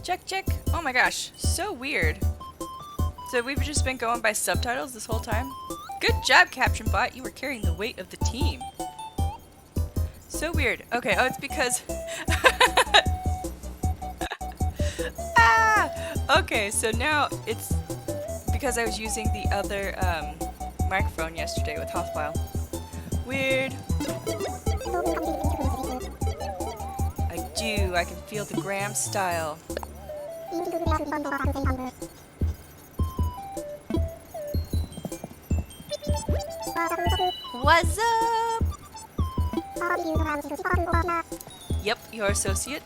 Check, check. Oh my gosh, so weird. So we've just been going by subtitles this whole time? Good job, Caption Bot. You were carrying the weight of the team. So weird. Okay, oh, it's because... ah! Okay, so now it's because I was using the other microphone yesterday with Hothfile. Weird. I can feel the Graham style. What's up? Yep, your associate.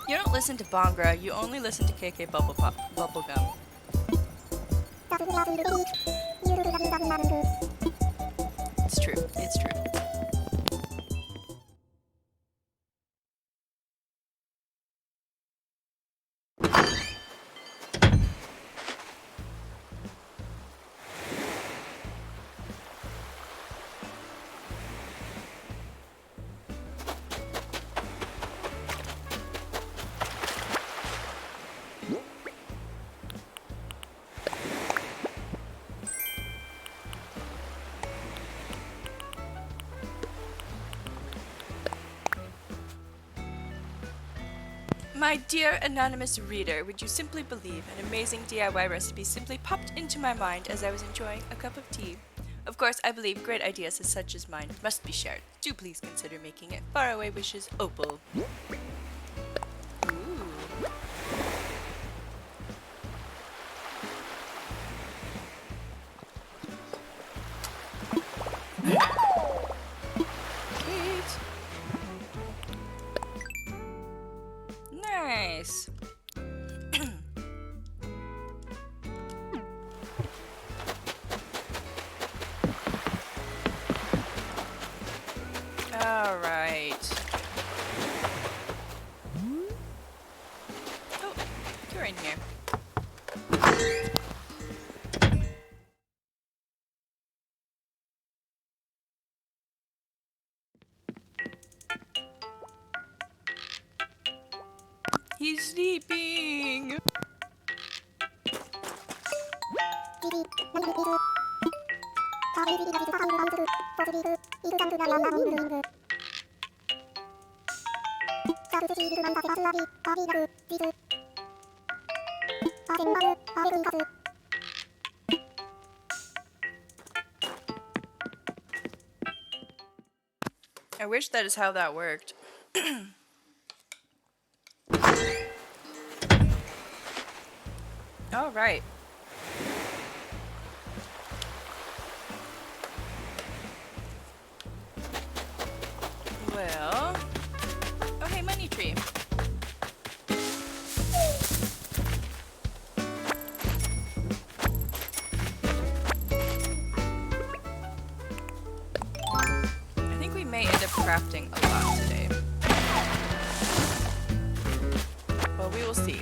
You don't listen to Bongra, you only listen to KK Bubblegum. It's true, it's true. My dear anonymous reader, would you simply believe an amazing DIY recipe simply popped into my mind as I was enjoying a cup of tea? Of course, I believe great ideas such as mine must be shared. Do please consider making it. Faraway Wishes, Opal. Nice. All right. Oh, you're in here. He's sleeping. I wish that is how that worked. All right. Well, oh hey, money tree. I think we may end up crafting a lot today. Well, we will see.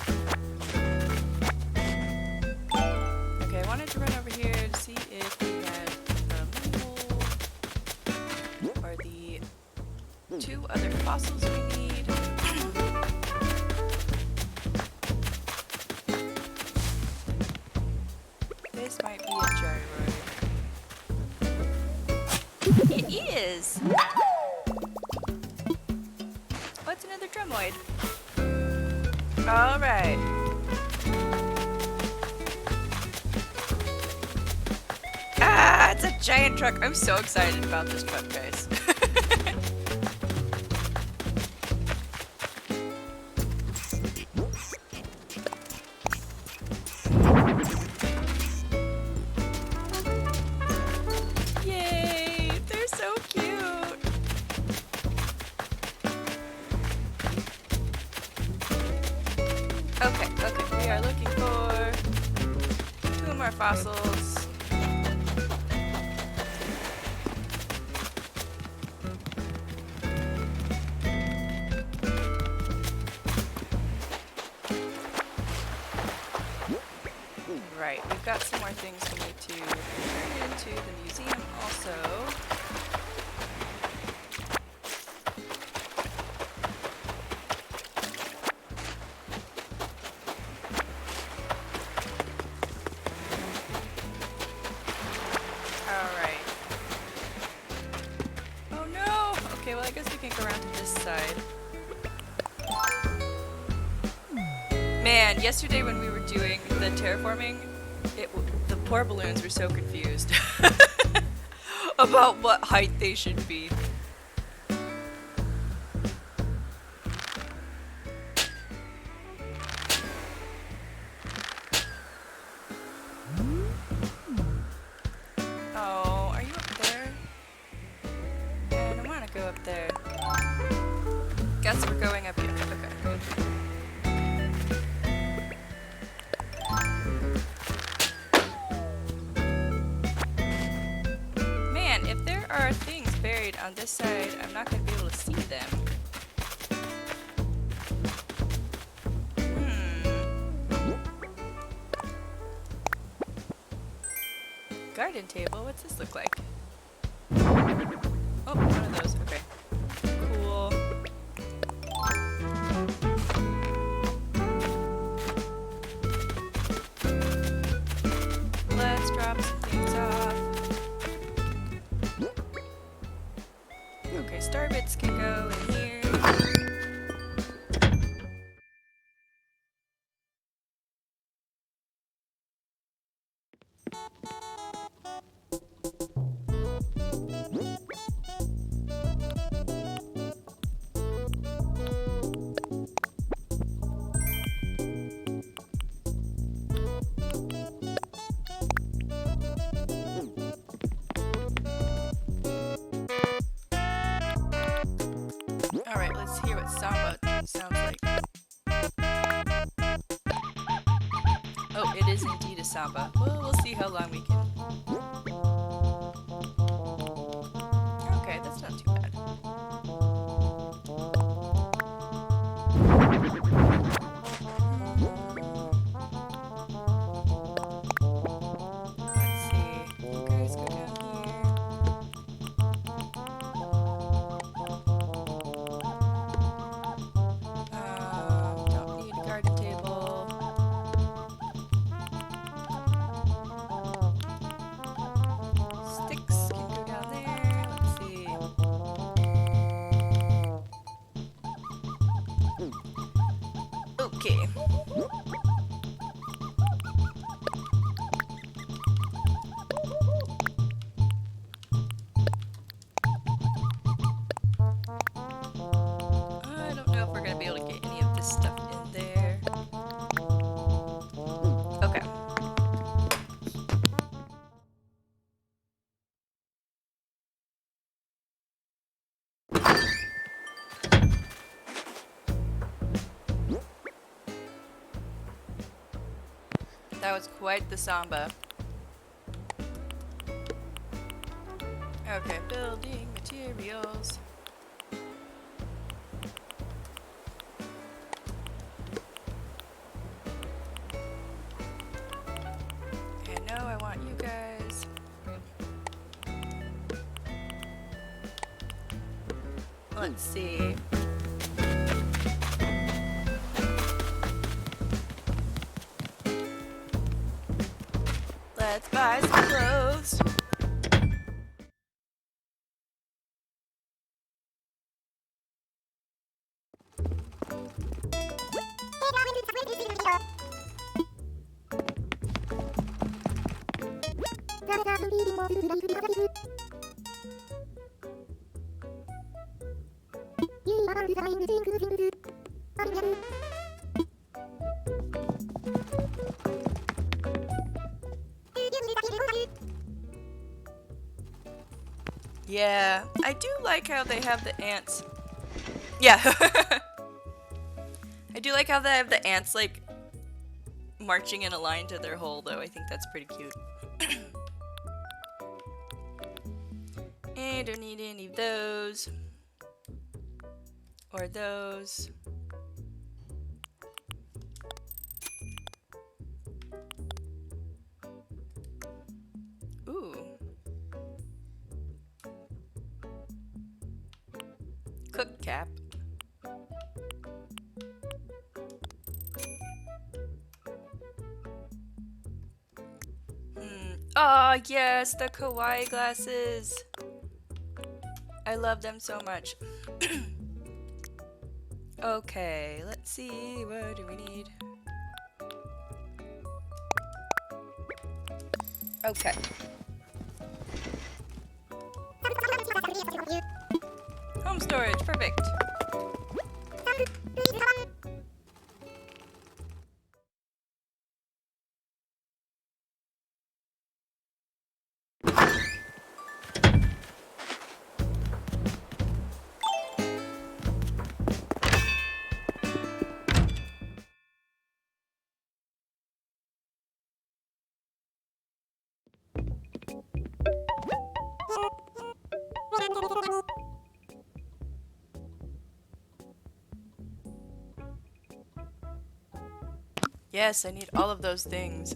Okay, I wanted to run over here to see if we had the money hole or the 2 other fossils we need. This might be a gyroid. It is! What's another drumoid? Alright. Ah, it's a giant truck. I'm so excited about this truck, guys. Yay! They're so cute. Okay, we are looking for 2 more fossils. Right, we've got some more things we need to turn into the museum also. guess we can go around to this side. Man, yesterday when we were doing the terraforming, the poor balloons were so confused about what height they should be. Oh, are you up there? Man, I want to go up there. Guess we're going up here. Okay. Man, if there are things buried on this side, I'm not going to be able to see them. Garden table? What's this look like? Oh, one of those. Okay. Cool. Let's drop some things off. Okay, star bits can go in here. Alright, let's hear what Samba sounds like. Oh, it is indeed a Samba. Well, we'll see how long we can. Okay, that's not too bad. Let's see. You guys go down here. Don't need a garden table. Sticks can go down there. Let's see. Okay. I don't know if we're gonna be able to get any of this stuff in there. Okay. That was quite the Samba. Okay, building materials. Okay, no, I want you guys. Let's see. Let's buy some clothes. Yeah, I do like how they have the ants. Yeah. I do like how they have the ants, like, marching in a line to their hole, though. I think that's pretty cute. I don't need any of those. Or those. Ooh. Cook cap. Oh, yes, the kawaii glasses. I love them so much. Okay, let's see. What do we need? Okay. Home storage, perfect. Yes, I need all of those things.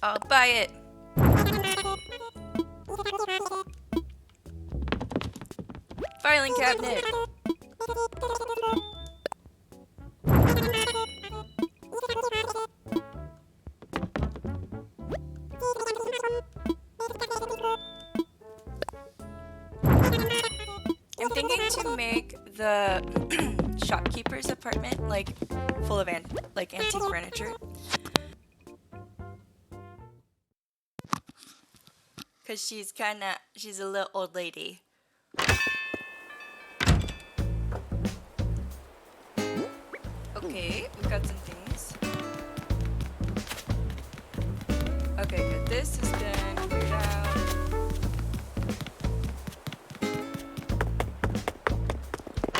I'll buy it. Filing cabinet. I'm thinking to make the shopkeeper's apartment like full of antique furniture. Cause she's a little old lady. Okay, we got some things. Okay, good. This has been cleared out.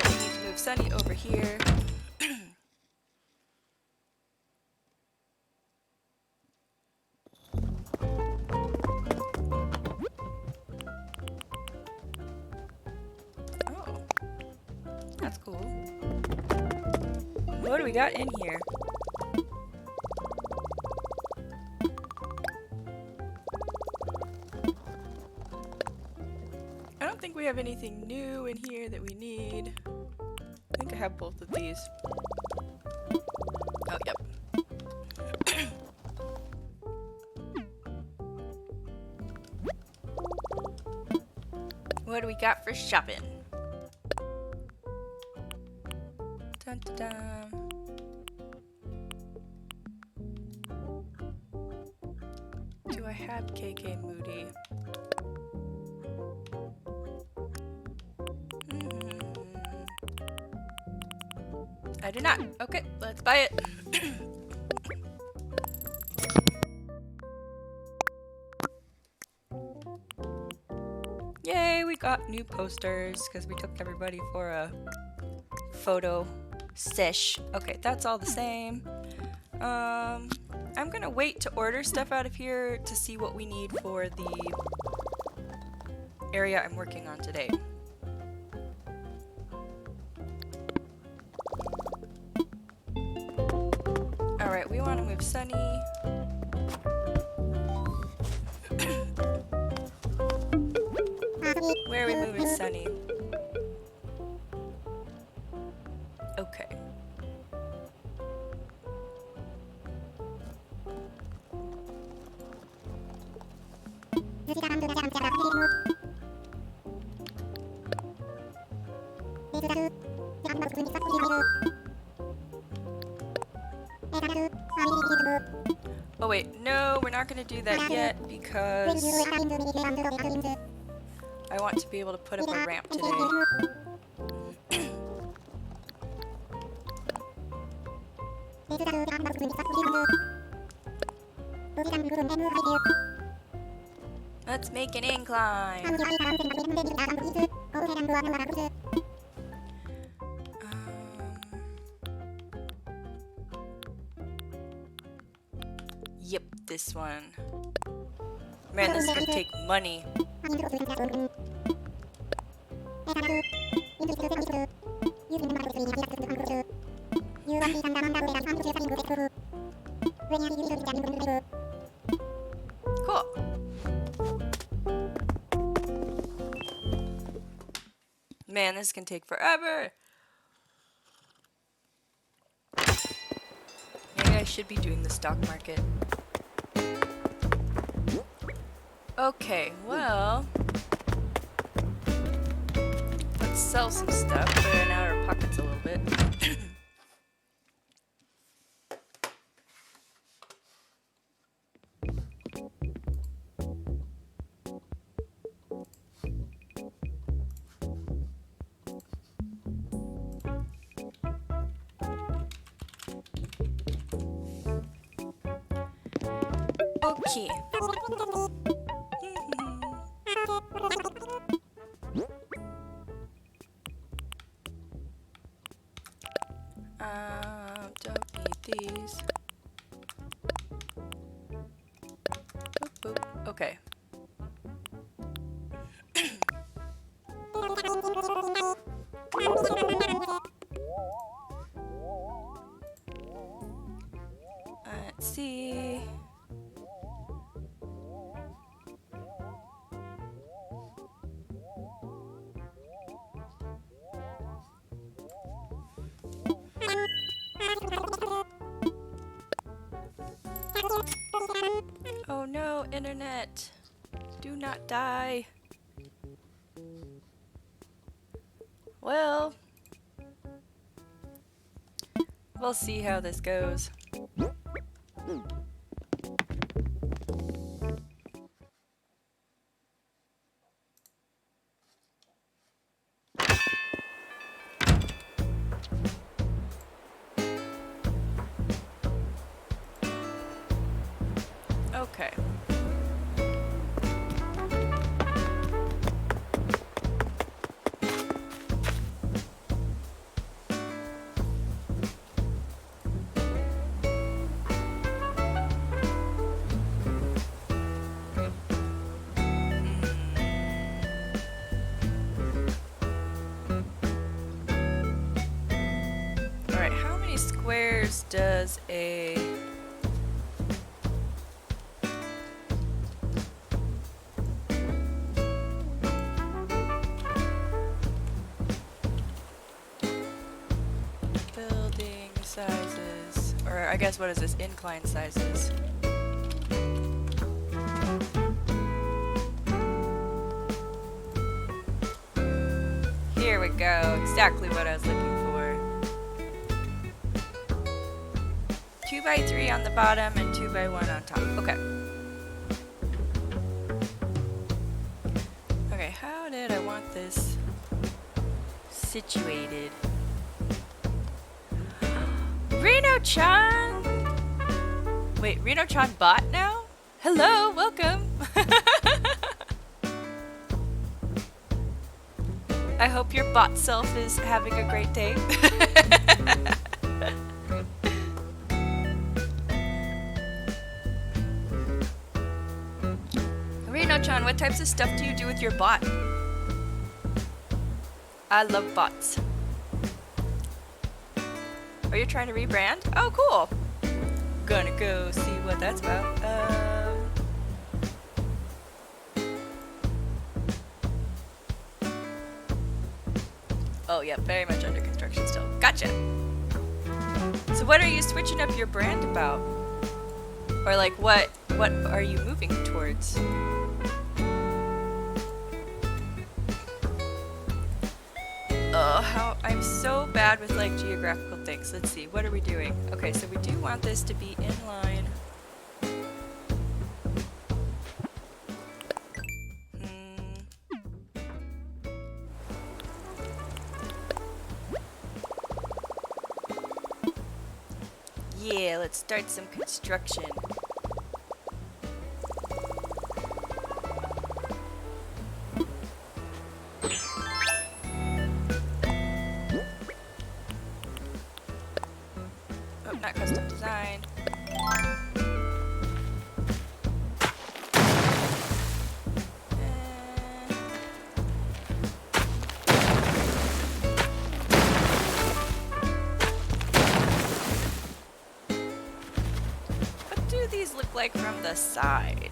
We need to move Sunny over here. Oh, that's cool. What do we got in here? I don't think we have anything new in here that we need. I think I have both of these. Oh, yep. What do we got for shopping? Dun, dun, dun. Do I have KK Moody? I do not. Okay, let's buy it. Yay, we got new posters because we took everybody for a photo sesh. Okay, that's all the same. I'm gonna wait to order stuff out of here to see what we need for the area I'm working on today. Alright, we want to move Sunny. Where are we moving Sunny? Okay. Oh wait, no, we're not gonna do that yet because I want to be able to put up a ramp today. Let's make an incline. Yep, this one. Man, this is gonna take money. Cool. Man, this can take forever. Maybe I should be doing the stock market. Okay, well, let's sell some stuff, clearing out our pockets a little bit. Okay. Don't need these. Boop, boop. Okay. Let's see. Oh no, internet. Do not die. Well, we'll see how this goes. Okay. Alright, how many squares does a... building sizes, or I guess what is this, incline sizes? Here we go, exactly what I was looking for. 2 by 3 on the bottom and 2 by 1 on top. Okay. Okay, how did I want this situated? Reno-chan! Wait, Reno-chan bot now? Hello, welcome! I hope your bot self is having a great day. Reno-chan, what types of stuff do you do with your bot? I love bots. Are you trying to rebrand? Oh, cool. Gonna go see what that's about. Oh, yeah, very much under construction still. Gotcha. So what are you switching up your brand about? Or like what are you moving towards? How I'm so bad with like geographical things. Let's see, what are we doing? Okay, so we do want this to be in line. Yeah, let's start some construction. Oh, not custom design. What do these look like from the side?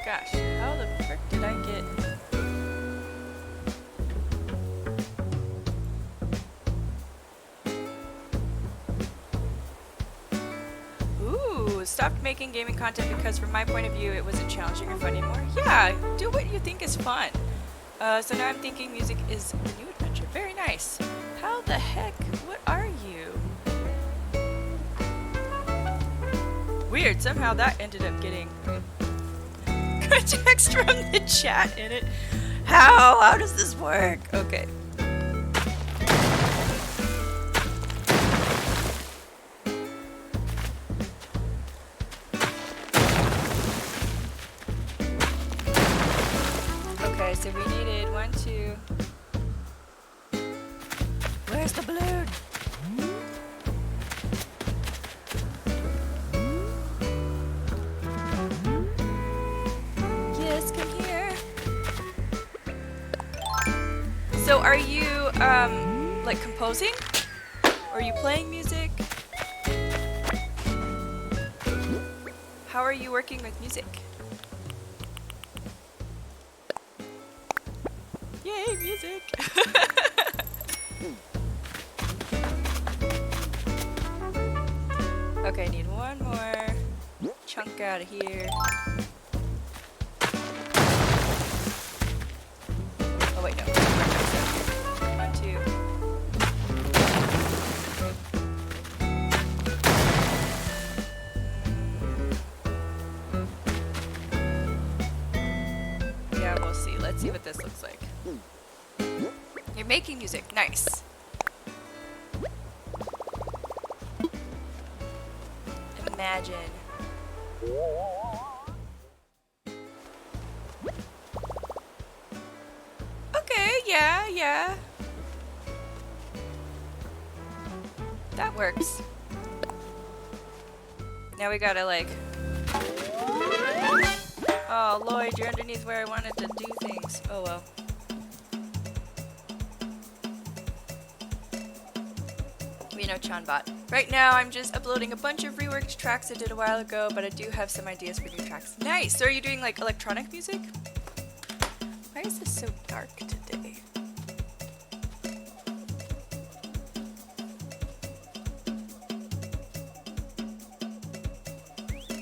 Gosh, how the frick did stopped making gaming content because from my point of view it wasn't challenging or fun anymore. Yeah, do what you think is fun. So now I'm thinking music is the new adventure. Very nice. How the heck? What are you? Weird, somehow that ended up getting good text from the chat in it. How does this work? Okay. Okay, so we needed 1, 2. Where's the balloon? Yes, come here. So are you, like composing? Or are you playing music? How are you working with music? Yay, music! Okay, I need one more chunk out of here. Oh wait, no. 1, 2. Yeah, we'll see. Let's see what this looks like. You're making music. Nice. Imagine. Okay, yeah. That works. Now we gotta like... Oh, Lloyd, you're underneath where I wanted to do things. Oh well. We know Chanbot. Right now I'm just uploading a bunch of reworked tracks I did a while ago, but I do have some ideas for new tracks. Nice! So are you doing like electronic music? Why is this so dark today?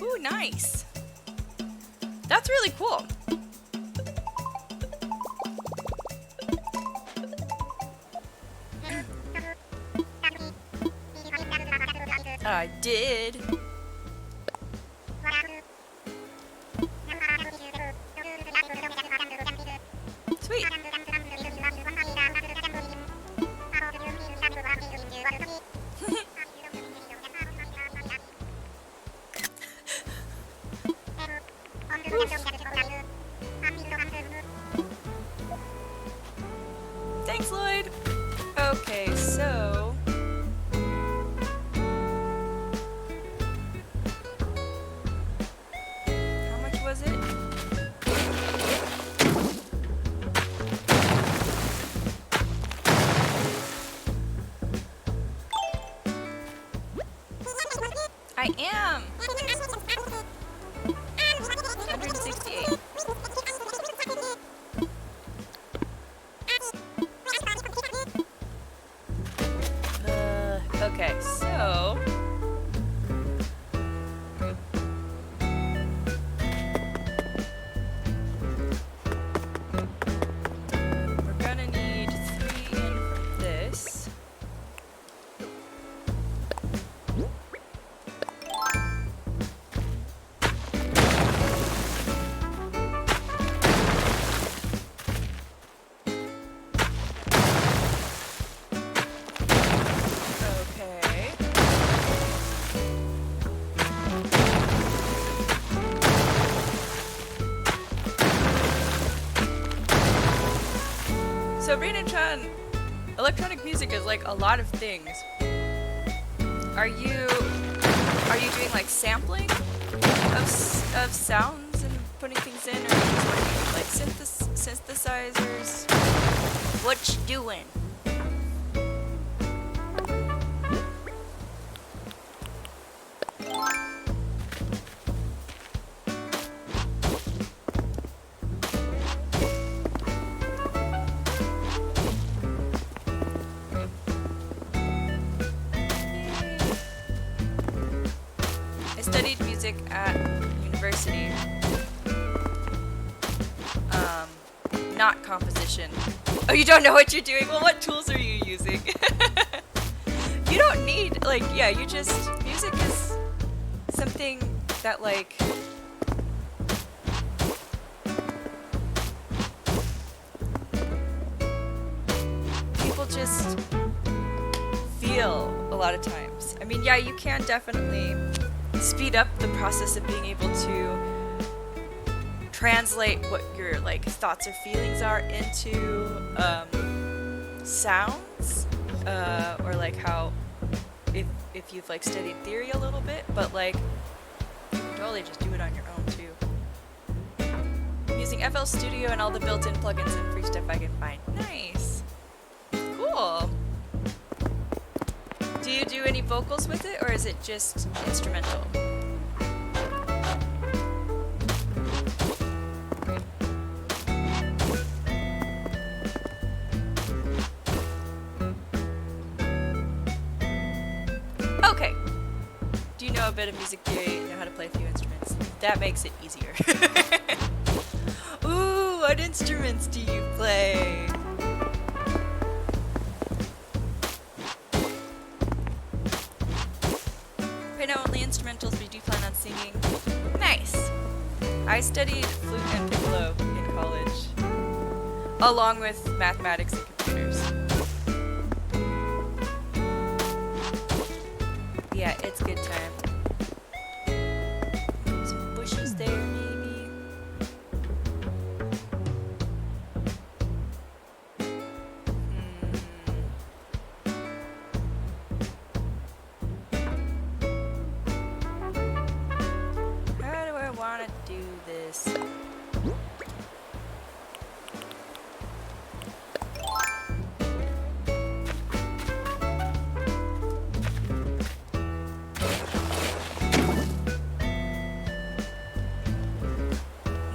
Ooh, nice! That's really cool. I did. Sweet. Thanks, Lloyd. Okay, so how much was it? I am 168. Okay, so we're gonna need 3 in from this. Okay. So Raina-chan, electronic music is like a lot of things. Are you doing like sampling of sounds and putting things in, or are you just working with like synthesizers? What you doing? I studied music music at university. Not composition. Oh, you don't know what you're doing? Well, what tools are you using? You don't need, like, yeah, you just, music is something that, like, people just feel a lot of times. I mean, yeah, you can definitely speed up the process of being able to translate what your like thoughts or feelings are into sounds, or like how if you've like studied theory a little bit, but like you can totally just do it on your own too. I'm using FL Studio and all the built-in plugins and free stuff I can find. Nice, cool. Do you do any vocals with it, or is it just instrumental? Okay. Do you know a bit of music theory? You know how to play a few instruments? That makes it easier. Ooh, what instruments do you play? Right now only instrumentals, but you do plan on singing. Nice! I studied flute and piccolo in college, along with mathematics and computers. Yeah, it's good time. Some bushes there, maybe. How do I want to do this?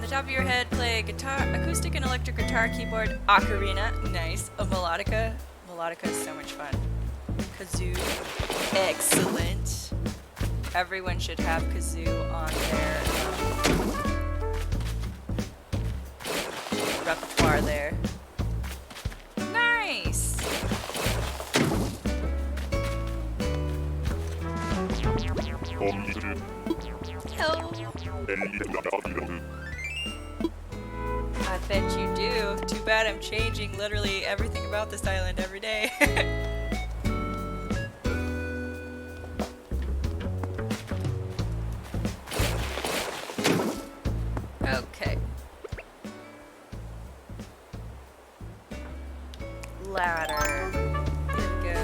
Top of your head, play guitar, acoustic and electric guitar, keyboard, ocarina, nice, a melodica. Melodica is so much fun. Kazoo, excellent. Everyone should have kazoo on their repertoire there. Nice. Hello. I bet you do. Too bad I'm changing literally everything about this island every day. Okay. Ladder. Here we go.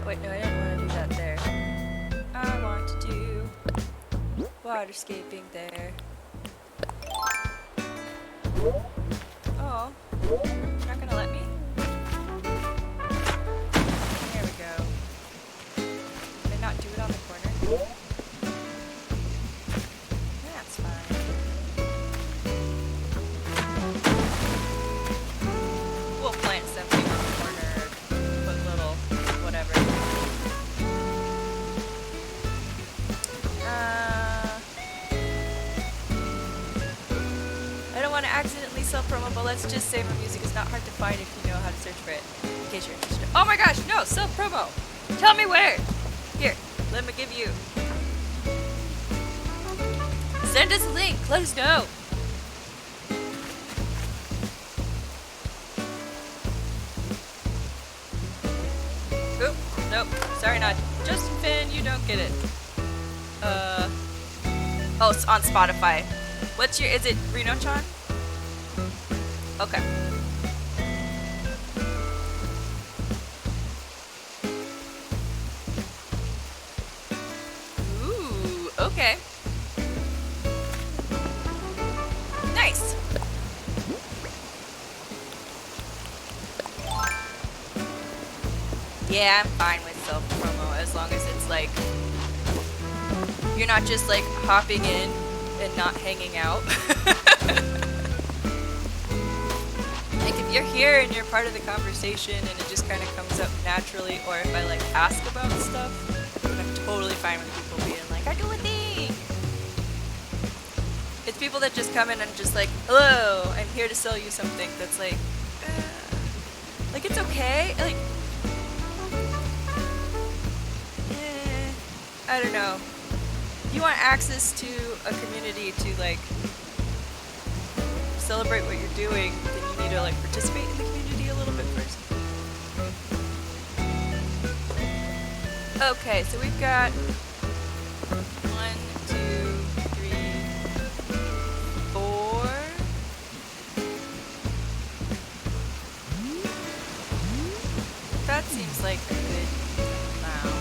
Wait, no, I didn't want to do that there. I want to do waterscaping there. Oh, you're not gonna let me? There we go. Did I not do it on the corner? That's fine. We'll plant something on the corner, put little whatever. I don't want to accidentally self-promo, but let's just say my music is not hard to find if you know how to search for it, in case you're interested. Oh my gosh, no, self-promo! Tell me where! Here, let me give you. Send us a link, let us know! Oop, nope, sorry not. Justin Finn, you don't get it. Oh, it's on Spotify. What's your, is it Reno-chan? Okay. Ooh, okay. Nice. Yeah, I'm fine with self-promo as long as it's like you're not just like hopping in and not hanging out. Like if you're here and you're part of the conversation and it just kind of comes up naturally, or if I like ask about stuff, I'm totally fine with people being like, I do a thing. It's people that just come in and just like, hello, I'm here to sell you something. That's like it's okay. Like, I don't know. If you want access to a community to like celebrate what you're doing, then you need to like participate in the community a little bit first. Okay, so we've got 1, 2, 3, 4. That seems like a good amount.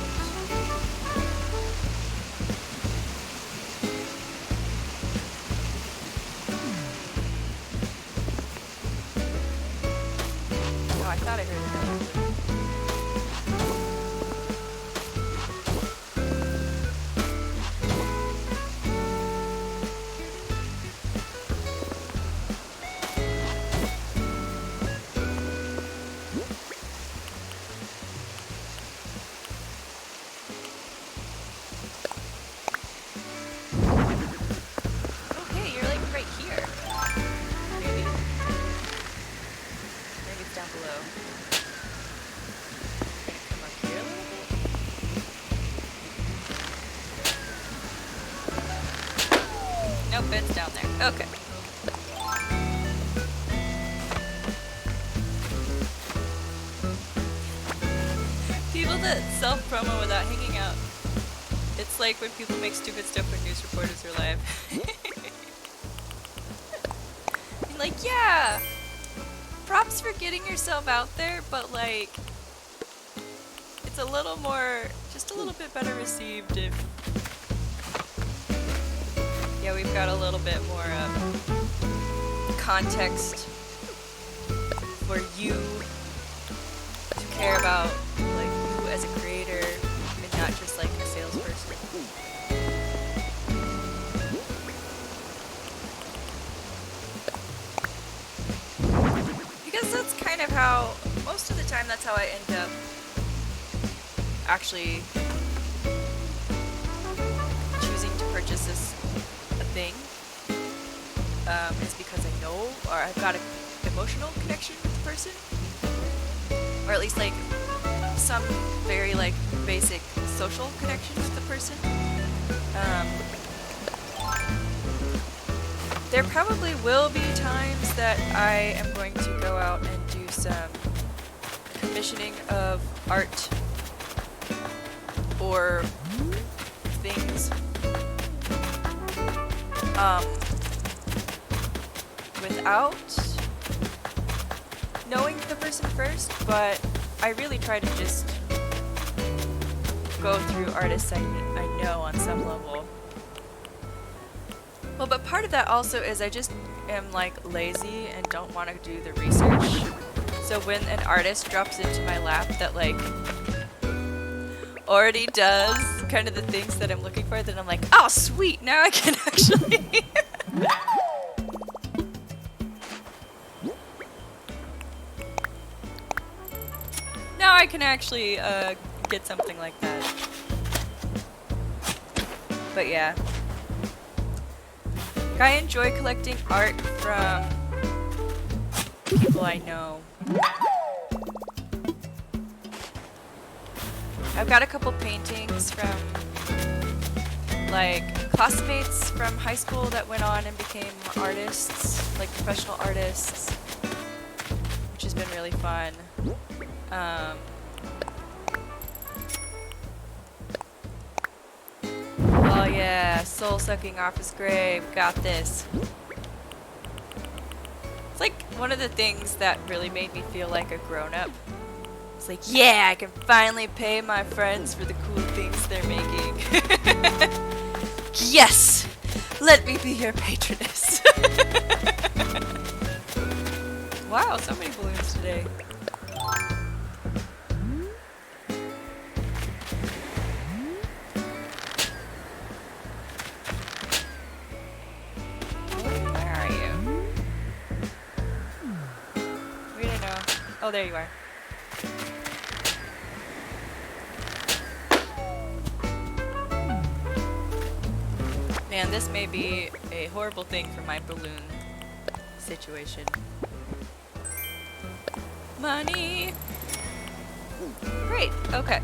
Oh, I thought I heard another. Okay, you're like right here. Maybe. Maybe it's down below. Come up here a little bit. Nope, it's down there. Okay. People that self-promo without hanging out. It's like when people make stupid stuff when news reporters are live. And like, yeah, props for getting yourself out there, but like, it's a little more, just a little bit better received if, yeah, we've got a little bit more context for you to care about, like, you as a creator and not just like a salesperson. Because that's kind of how, most of the time that's how I end up actually choosing to purchase a thing, is because I know, or I've got an emotional connection with the person, or at least like some very like basic social connection with the person. There probably will be times that I am going to go out and do some commissioning of art or things without knowing the person first, but I really try to just go through artists I know on some level. Well, but part of that also is I just am like lazy and don't want to do the research. So when an artist drops into my lap that like already does kind of the things that I'm looking for, then I'm like, oh sweet, now I can actually now I can actually get something like that. But yeah, I enjoy collecting art from people I know. I've got a couple paintings from like classmates from high school that went on and became artists, like professional artists, which has been really fun. Oh yeah, soul sucking off his grave, got this. It's like one of the things that really made me feel like a grown-up. It's like, yeah, I can finally pay my friends for the cool things they're making. Yes! Let me be your patroness. Wow, so many balloons today. Oh, there you are. Man, this may be a horrible thing for my balloon situation. Money! Great, okay.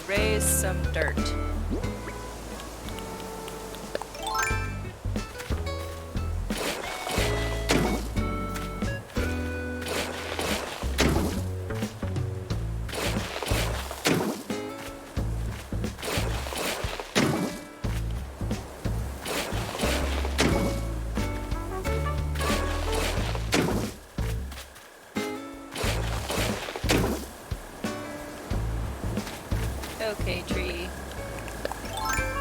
Raise some dirt. Okay, tree.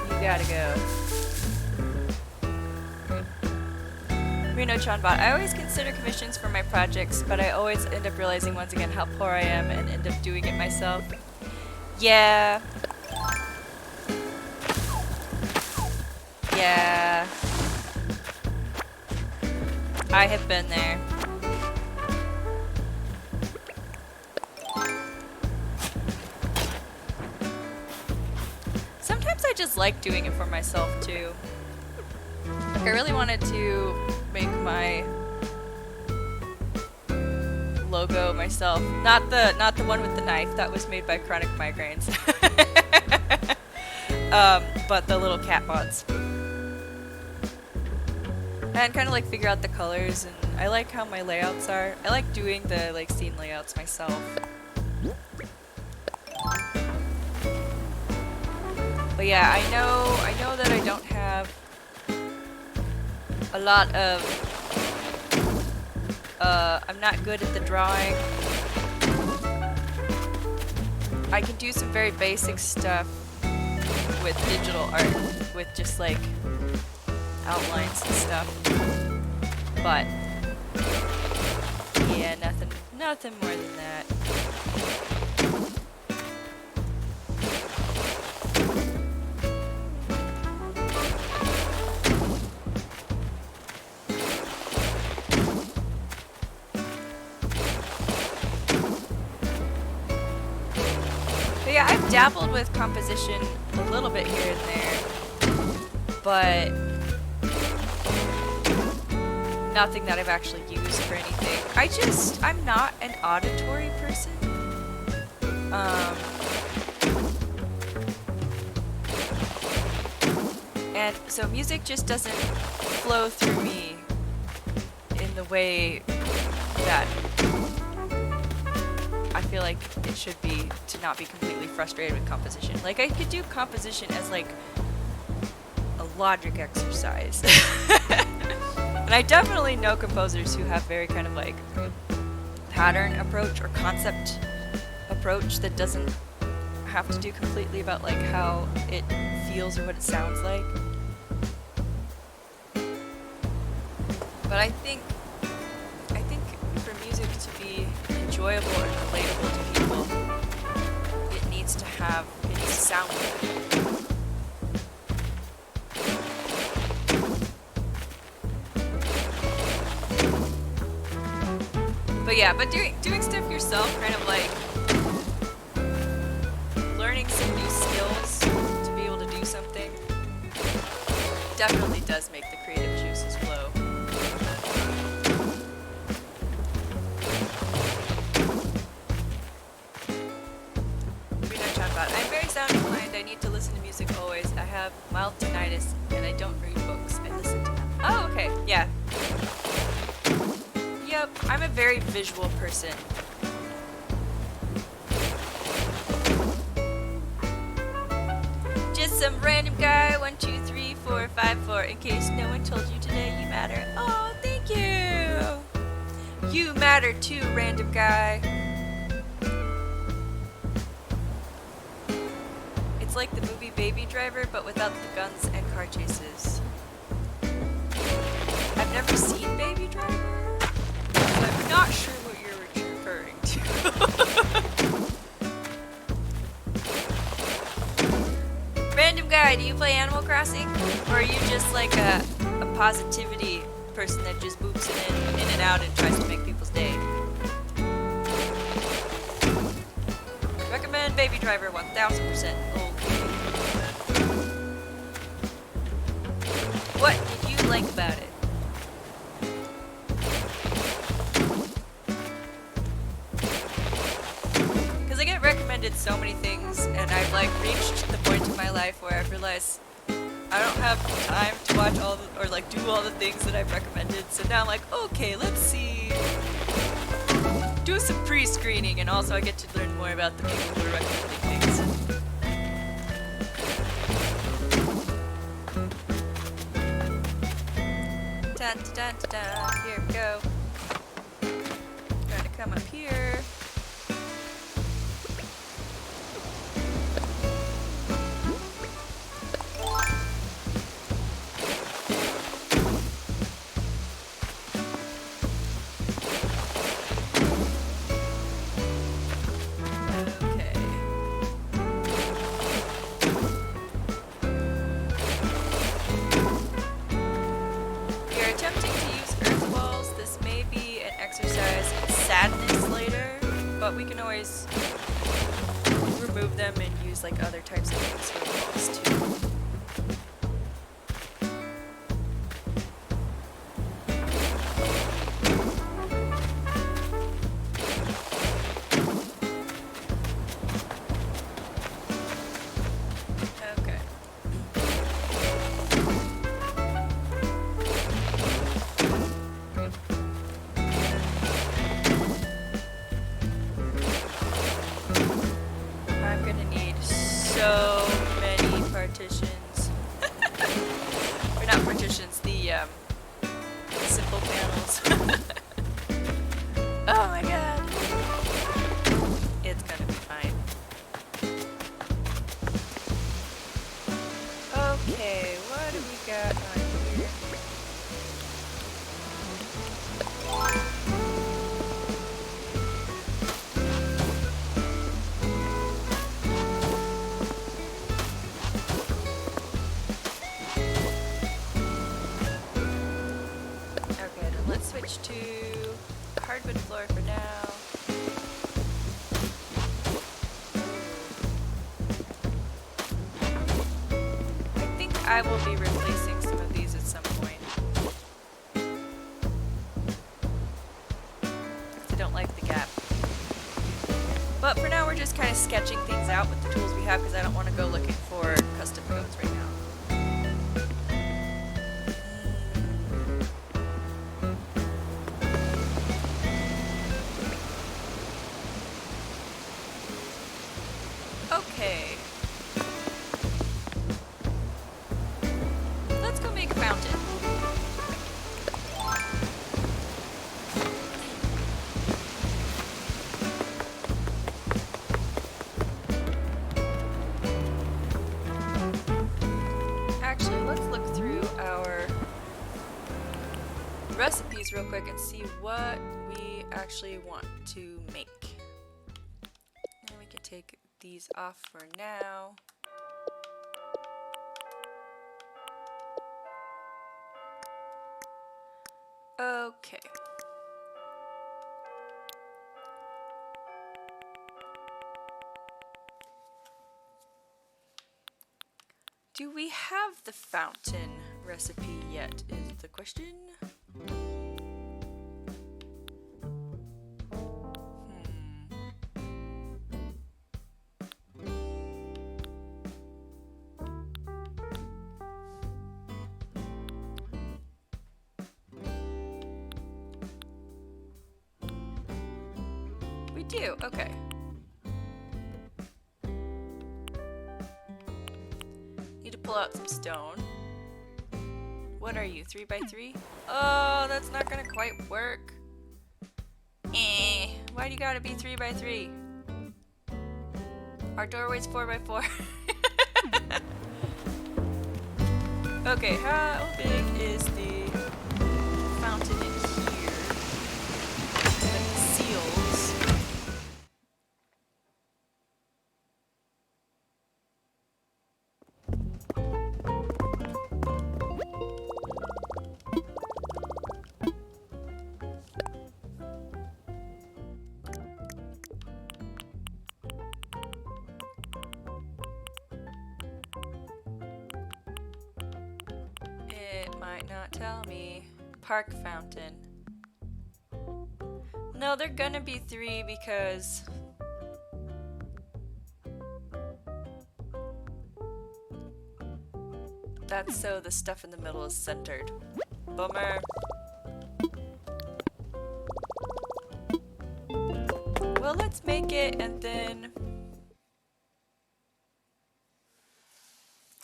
You gotta go. Reno Chanbot. I always consider commissions for my projects, but I always end up realizing once again how poor I am and end up doing it myself. Yeah. Yeah. I have been there. Sometimes I just like doing it for myself too. Like I really wanted to make my logo myself. Not the one with the knife. That was made by Chronic Migraines. But the little cat mods. And kind of like figure out the colors, and I like how my layouts are. I like doing the like scene layouts myself. But yeah, I know that I don't have a lot of, I'm not good at the drawing. I can do some very basic stuff with digital art, with just like outlines and stuff. But yeah, nothing more than that. Yeah, I've dabbled with composition a little bit here and there, but nothing that I've actually used for anything. I'm not an auditory person. And so music just doesn't flow through me in the way that I feel like it should be, to not be completely frustrated with composition. Like, I could do composition as like a logic exercise. And I definitely know composers who have very kind of like pattern approach or concept approach that doesn't have to do completely about like how it feels or what it sounds like. But I think for music to be enjoyable and relatable to people, it needs to sound good. But yeah, doing stuff yourself, kind of like learning some new skills to be able to do something, definitely does make the creative juices flow. I'm very sound inclined. I need to listen to music always. I have mild tinnitus and I don't read books. I listen to them. Oh, okay. Yeah. Yep. I'm a very visual person. Just some random guy. 1, 2, 3, 4, 5, 4. In case no one told you today, you matter. Oh, thank you. You matter too, random guy. It's like the movie Baby Driver, but without the guns and car chases. I've never seen Baby Driver, so I'm not sure what you're referring to. Random guy, do you play Animal Crossing? Or are you just like a positivity person that just boops in and out and tries to make people's day? Recommend Baby Driver 1000%. What did you like about it? Because I get recommended so many things, and I've like reached the point in my life where I've realized I don't have time to watch all the, or like do all the things that I've recommended. So now I'm like, okay, let's see. Do some pre-screening, and also I get to learn more about the people who are recommending things. Dun, dun, dun, dun. Here we go. Trying to come up here. But we can always remove them and use like other types of things for the walls too. So many partitions. Or not partitions, the simple panels. Oh my god. It's gonna be fine. Okay, what do we got on here? Switch to hardwood floor for now. I think I will be replacing some of these at some point. I don't like the gap. But for now we're just kind of sketching things out with the tools we have because I don't want to go looking for custom codes right now. Okay. Let's go make a fountain. Actually, let's look through our recipes real quick and see what we actually want to make. And we can take these off for now. Okay. Do we have the fountain recipe yet is the question. We do, okay. Need to pull out some stone. What are you, 3x3? Oh, that's not gonna quite work. Why do you gotta be 3x3? Our doorway's 4x4. Okay, how big is the fountain in here? The seals. It might not tell me. Park fountain. No, they're gonna be 3 because that's so the stuff in the middle is centered. Bummer. Well, let's make it and then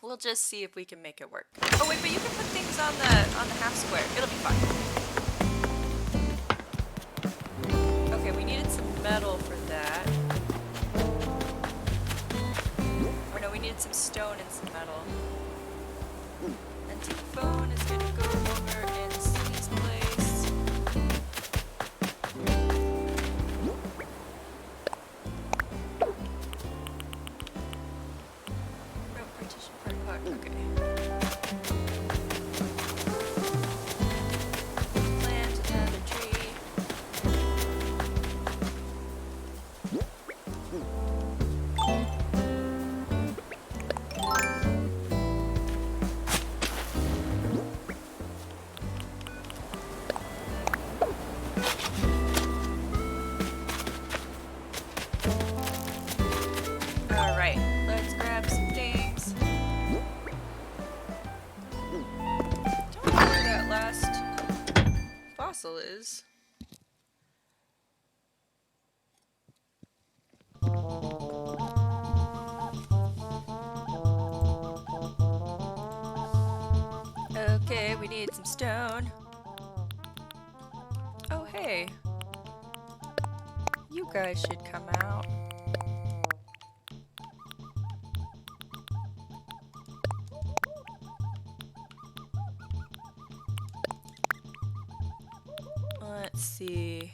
we'll just see if we can make it work. Oh wait, but you can put things on the half square. It'll be fine. Okay, we needed some metal for that. Or no, we needed some stone and some metal. And the phone is gonna go over in Sunny's place. No partition part part. Okay. Plant another tree. Alright, let's grab some things. Don't know where that last fossil is. Okay, we need some stone. Oh, hey. You guys should come out. Let's see.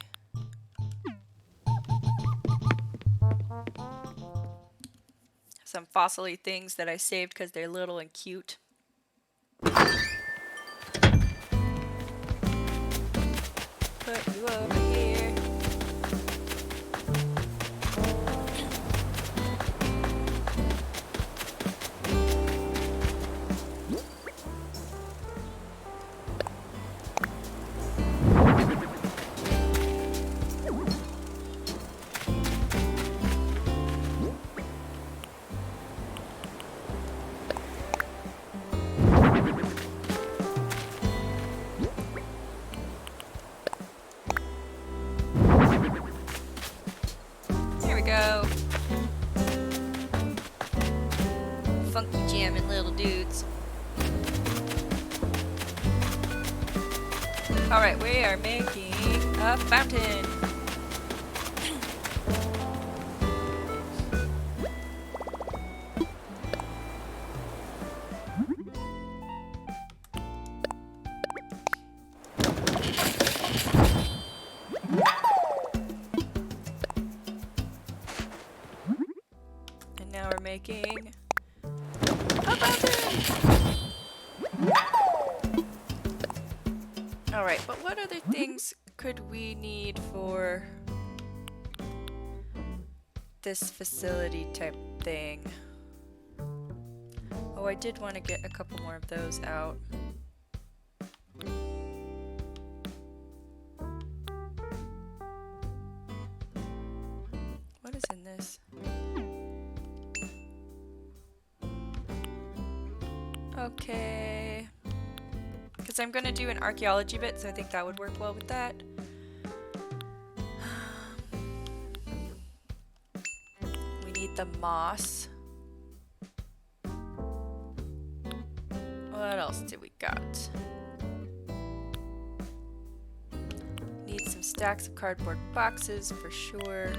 Some fossil-y things that I saved because they're little and cute. Put you over here. There we go. Funky jamming little dudes. Alright, we are making a fountain. And now we're making a fountain. Alright, but what other things could we need for this facility type thing? Oh, I did want to get a couple more of those out. What is in this? Okay. Because I'm going to do an archaeology bit, so I think that would work well with that. We need the moss. What else do we got? Need some stacks of cardboard boxes for sure.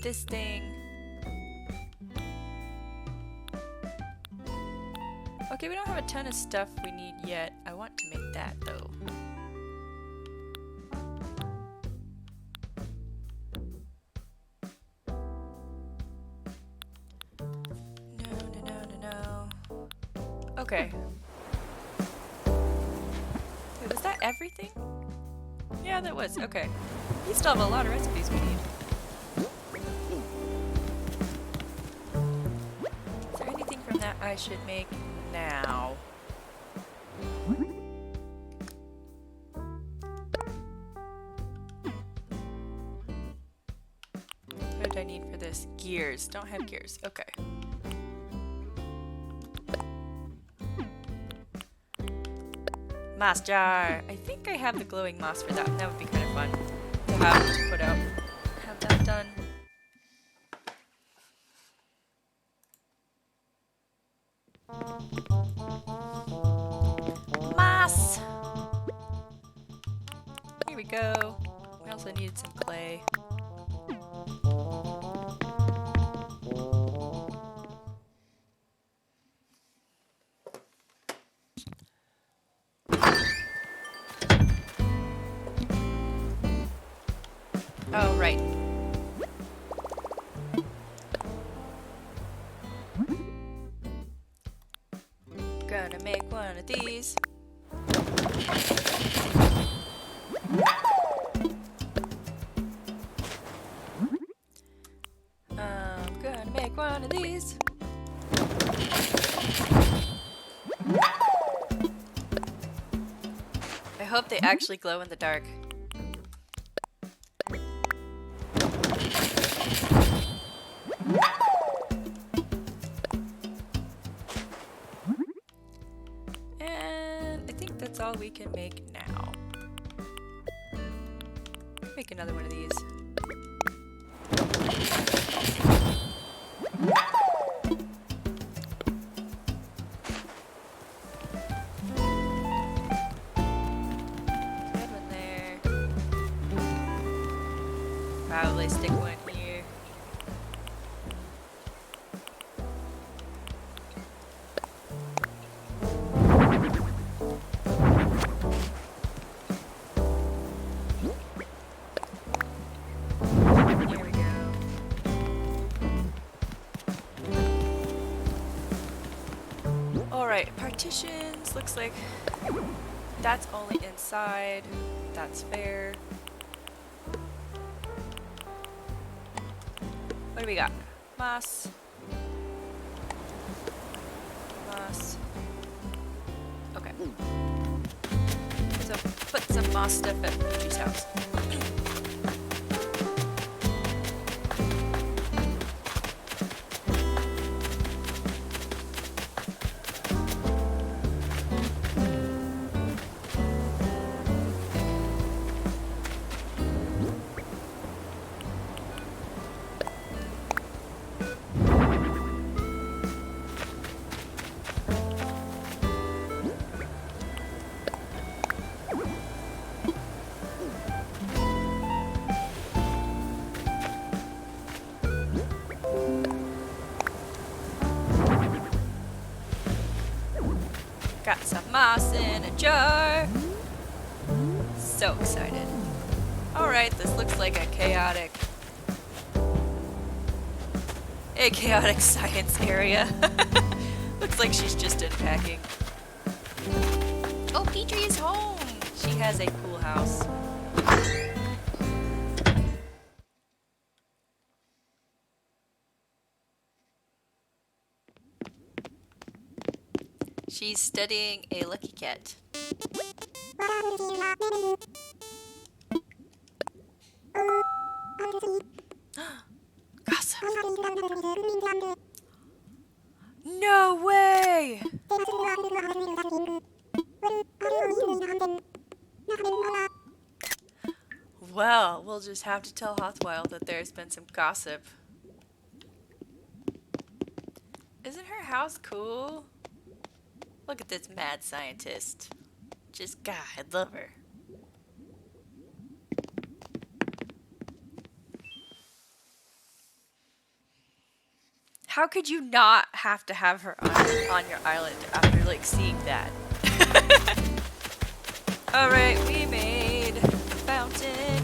this thing. Okay, we don't have a ton of stuff we need yet. I want to make that though. No. Okay. Wait, was that everything? Yeah, that was. Okay. We still have a lot of recipes we need. Is there anything from that I should make now? What did I need for this? Gears. Don't have gears. Okay. Moss jar. I think I have the glowing moss for that. That would be kind of fun to have to put out. Have that done. Moss! Here we go. We also needed some clay. Oh, right. Gonna make one of these. I'm gonna make one of these. I hope they actually glow in the dark. And I think that's all we can make now. Make another one of these. Good one there. Probably stick one here. Alright, partitions. Looks like that's only inside. That's fair. What do we got? Moss. Moss. Okay. So put some moss stuff at Peachy's house. Got some moss in a jar. So excited. Alright, this looks like a chaotic science area. Looks like she's just unpacking. Oh, Petrie is home! She has a cool house. She's studying a lucky cat. Gossip. No way! Well, we'll just have to tell Hawthwild that there's been some gossip. Isn't her house cool? Look at this mad scientist. Just, God, I love her. How could you not have to have her on your island after like seeing that? Alright, we made a fountain.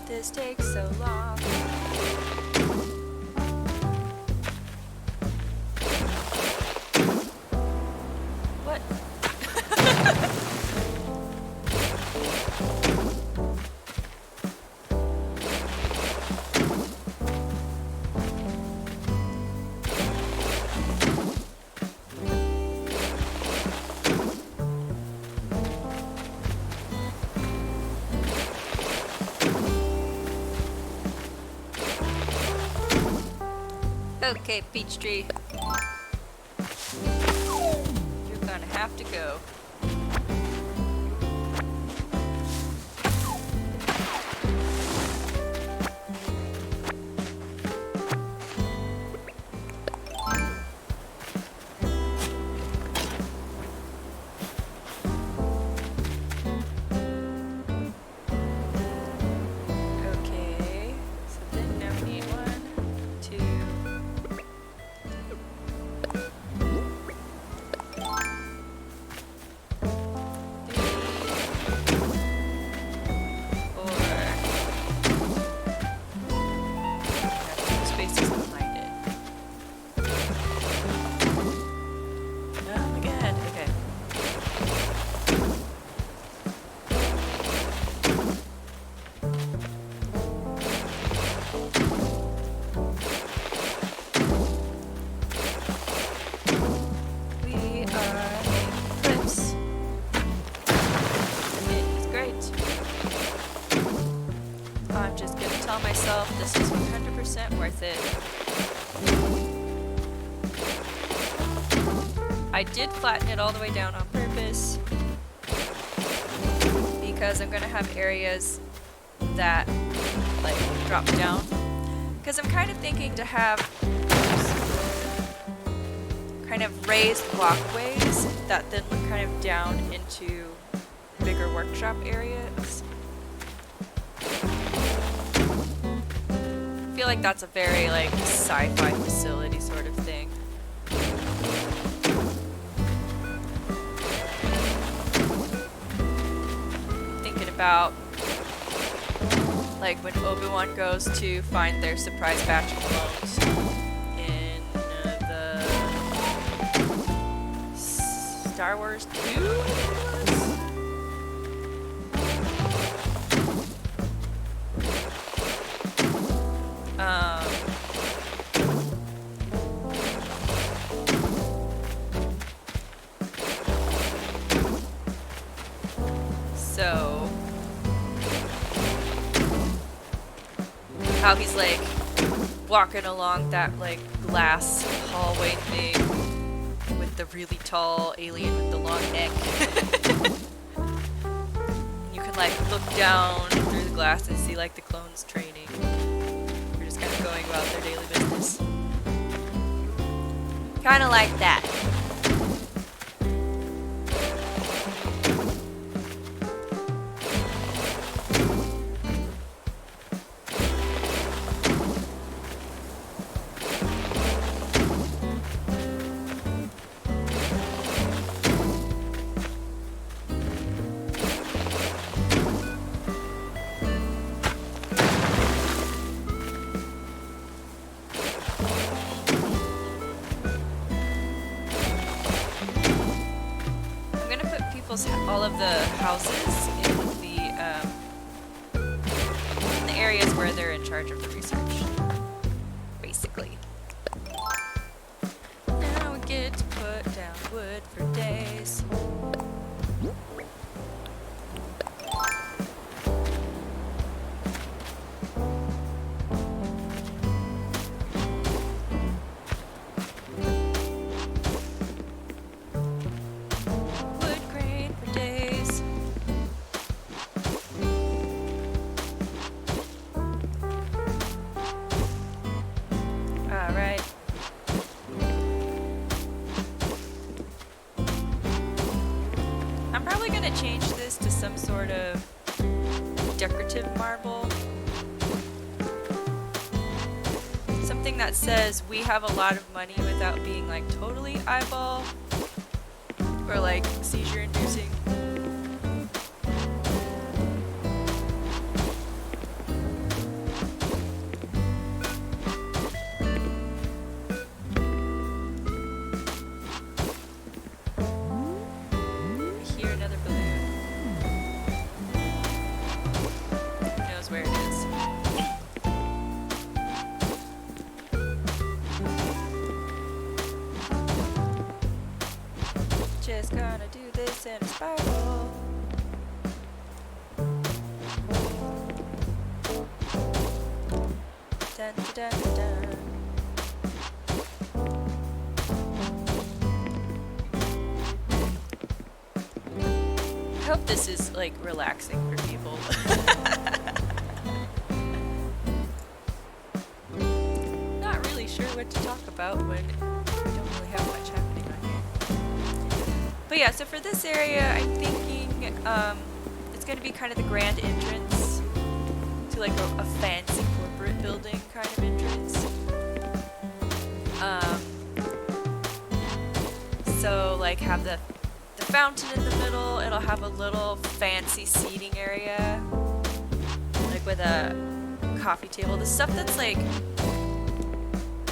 This takes so long. What? Okay, Peachtree. You're gonna have to go. Okay, so then now we need 1, 2, 4. Spaces behind it. Oh my god, okay. We are making clips. It is great. I'm just gonna tell myself this is 100% worth it. I did flatten it all the way down on purpose because I'm gonna have areas that like drop down. Because I'm kind of thinking to have kind of raised walkways that then look kind of down into bigger workshop areas. I feel like that's a very like sci-fi facility sort of thing. Thinking about like when Obi-Wan goes to find their surprise batch of clones in the Star Wars 2, I think it was? So how he's like walking along that like glass hallway thing with the really tall alien with the long neck. You can like look down through the glass and see like the clones training. They're just kind of going about their daily business. Kind of like that. houses in the areas where they're in charge of the research, basically. Now we get to put down wood for days. Wood grain for days. Alright. I'm probably gonna change this to some sort of decorative marble. Something that says we have a lot of money without being like totally eyeball or like seizure inducing. Just gonna do this in a spiral. Dun, dun, dun, dun. I hope this is like relaxing for people. Not really sure what to talk about when we don't really have much happening on here. But yeah, so for this area, I'm thinking it's going to be kind of the grand entrance to like a fancy corporate building kind of entrance. So like have the fountain in the middle. It'll have a little fancy seating area, like with a coffee table. The stuff that's like,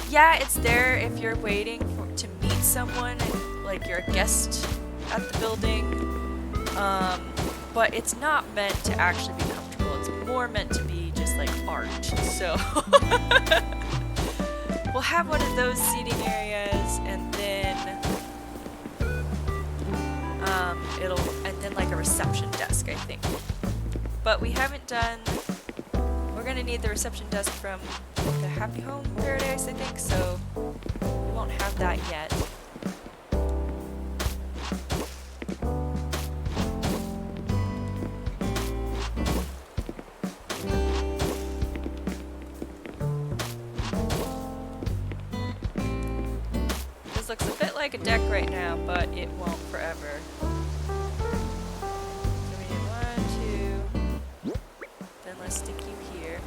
yeah, it's there if you're waiting to meet someone and like you're a guest at the building, but it's not meant to actually be comfortable. It's more meant to be just like art. So we'll have one of those seating areas, and then like a reception desk, I think. But we haven't done. We're gonna need the reception desk from the Happy Home Paradise, I think. So we won't have that yet. This looks a bit like a deck right now, but it won't forever. So we need 1, 2. Then let's stick you here.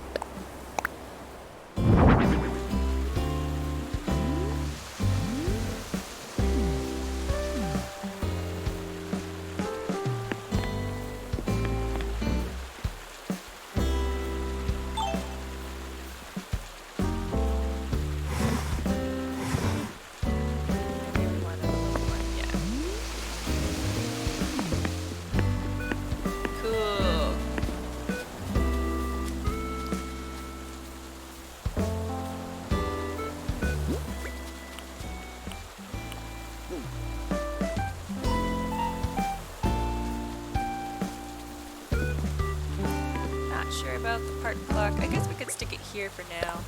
Sure about the park clock. I guess we could stick it here for now.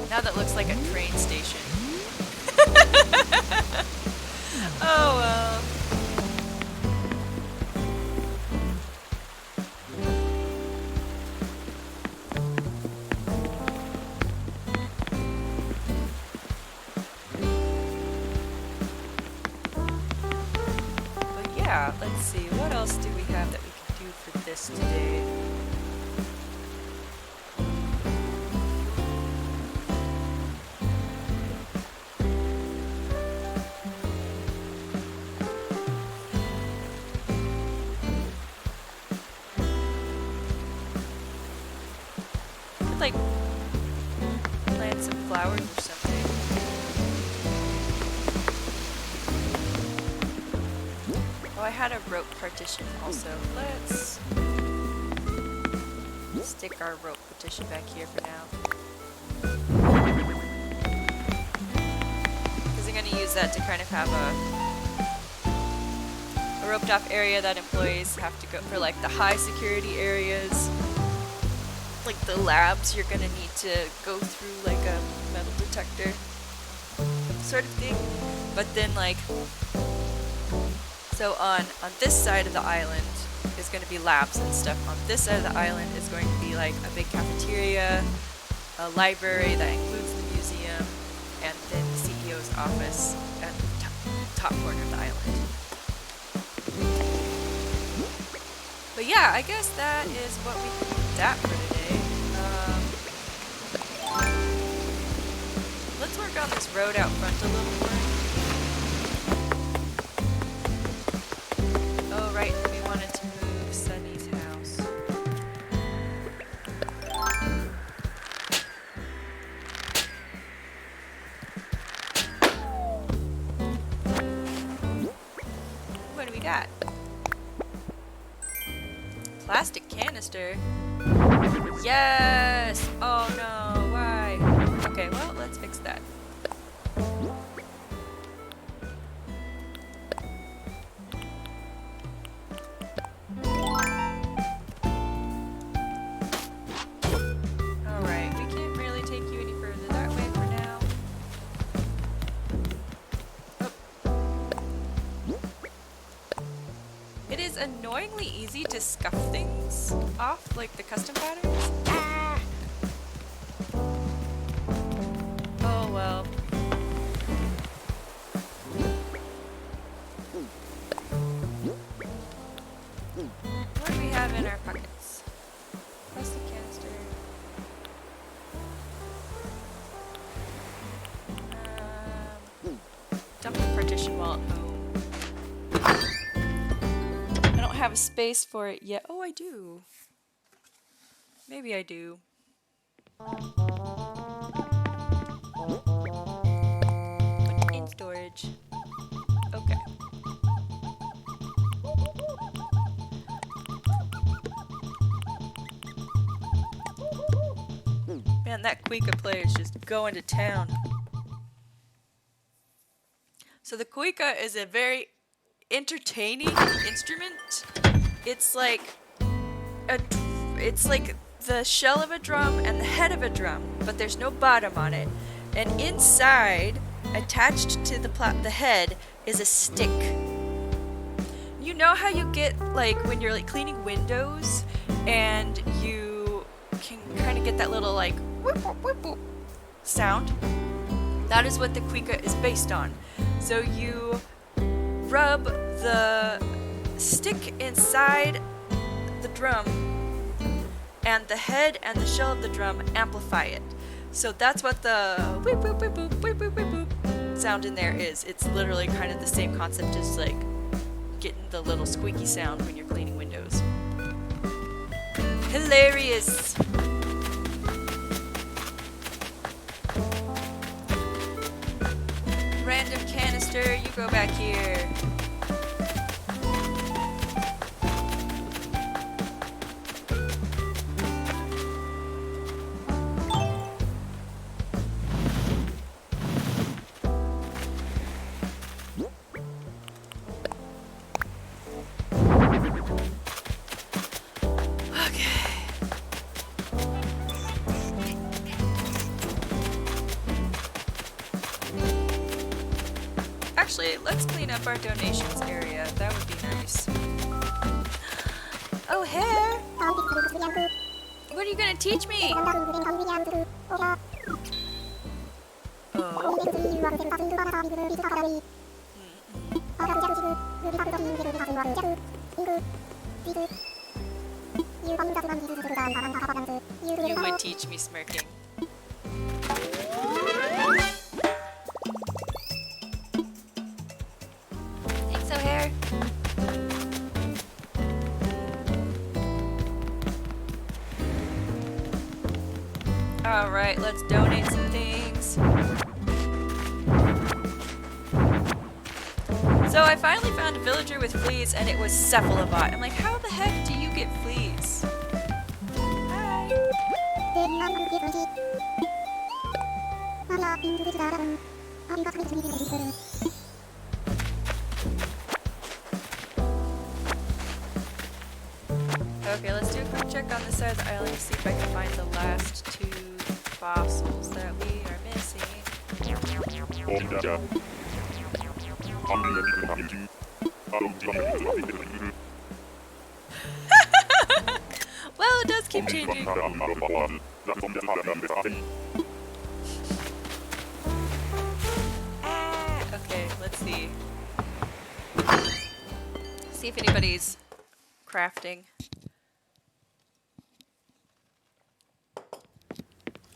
Now that looks like a train station. Oh well. Yeah, let's see, what else do we have that we can do for this today? Could like plant some flowers or something. had a rope partition also. Let's stick our rope partition back here for now. Because I'm going to use that to kind of have a roped off area that employees have to go for, like the high security areas. Like the labs, you're going to need to go through like a metal detector sort of thing. But then like, so on this side of the island is going to be labs and stuff. On this side of the island is going to be like a big cafeteria, a library that includes the museum, and then the CEO's office at the top corner of the island. But yeah, I guess that is what we can do with that for today. Let's work on this road out front a little more. Oh right, we wanted to move Sunny's house. What do we got? Plastic canister? Yes! Oh no, why? Okay, well, let's fix that. Alright, we can't really take you any further that way for now. Oh. It is annoyingly easy to scuff things off, like the custom patterns. Ah! Oh well. What do we have in our pockets? Plastic canister. Dump the partition wall at home. I don't have a space for it yet. Oh, I do. Maybe I do. Put it in storage. Okay. Man, that Kuika player is just going to town. So the Kuika is a very entertaining instrument. It's like the shell of a drum and the head of a drum, but there's no bottom on it. And inside, attached to the head, is a stick. You know how you get like when you're like cleaning windows, and you can kind of get that little like whoop whoop whoop whoop sound? That is what the Kuika is based on. So you rub the stick inside the drum, and the head and the shell of the drum amplify it. So that's what the whoop whoop whoop whoop whoop whoop whoop whoop sound in there is. It's literally kind of the same concept as like getting the little squeaky sound when you're cleaning windows. Hilarious! Random canister, you go back here. Actually, let's clean up our donations area. That would be nice. Oh, hair! What are you gonna teach me? You would teach me smirking. Thanks, O'Hare. Alright, let's donate some things. So I finally found a villager with fleas, and it was Cephalobot. I'm like, how the heck do you get fleas? Hi. Okay, let's do a quick check on this side of the island to see if I can find the last two fossils that we are missing. Well, it does keep changing. Okay, let's see. See if anybody's crafting.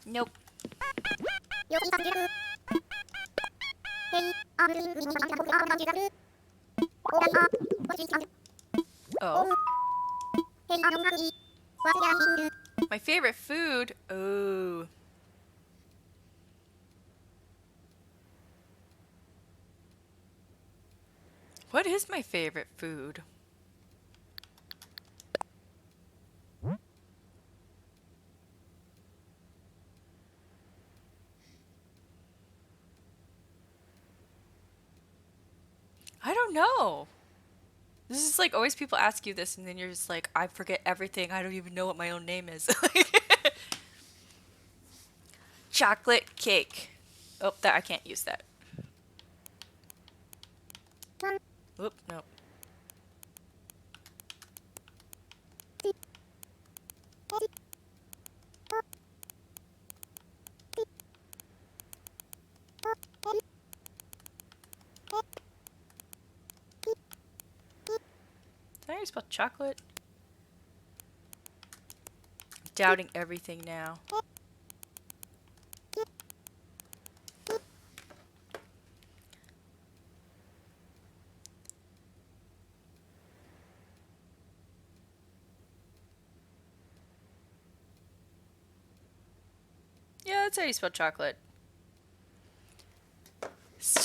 Nope. Oh. My favorite food? Oh. What is my favorite food? I don't know. This is like always people ask you this and then you're just like, I forget everything. I don't even know what my own name is. Chocolate cake. Oh, that I can't use that. Oop, no. Is that how you spell chocolate? Doubting everything now. Yeah, that's how you spell chocolate.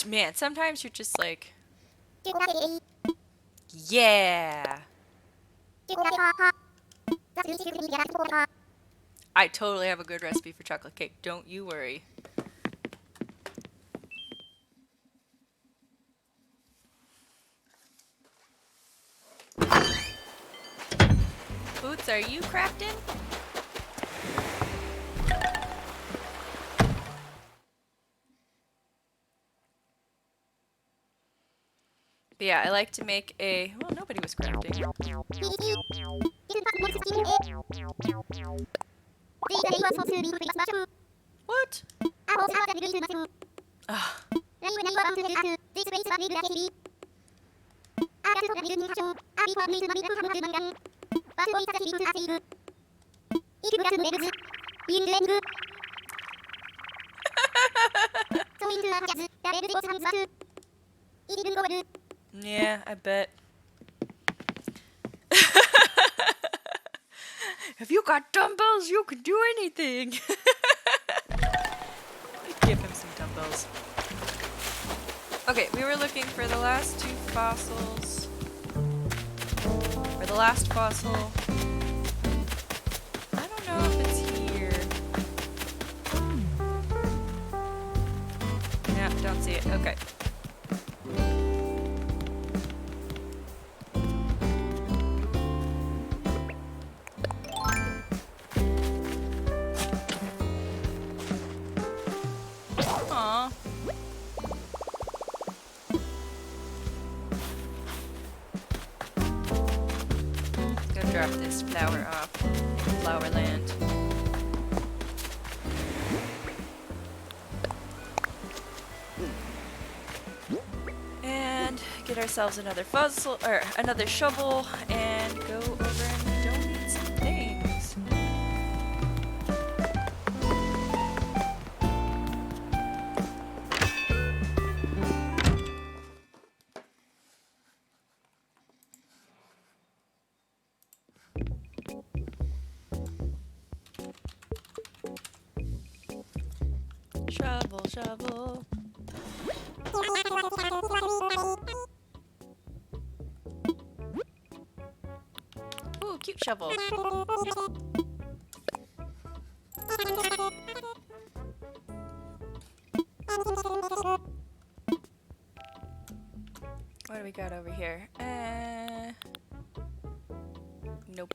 Man, sometimes you're just like, yeah. I totally have a good recipe for chocolate cake. Don't you worry. Boots, are you crafting? But yeah, I like to make a... Well, nobody was crafting. What? Ugh. Yeah, I bet. If you got dumbbells, you can do anything. Give him some dumbbells. Okay, we were looking for the last two fossils. For the last fossil. I don't know if it's here. Yeah, don't see it. Okay. Aww. Let's go drop this flower off in Flowerland. And get ourselves another fossil or another shovel and go over and donate some things. Shovel, shovel. peat shovel. What do we got over here? Nope.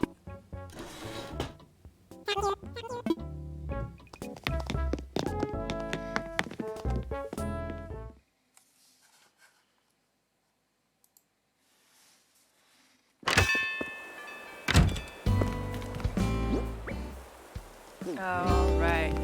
All right.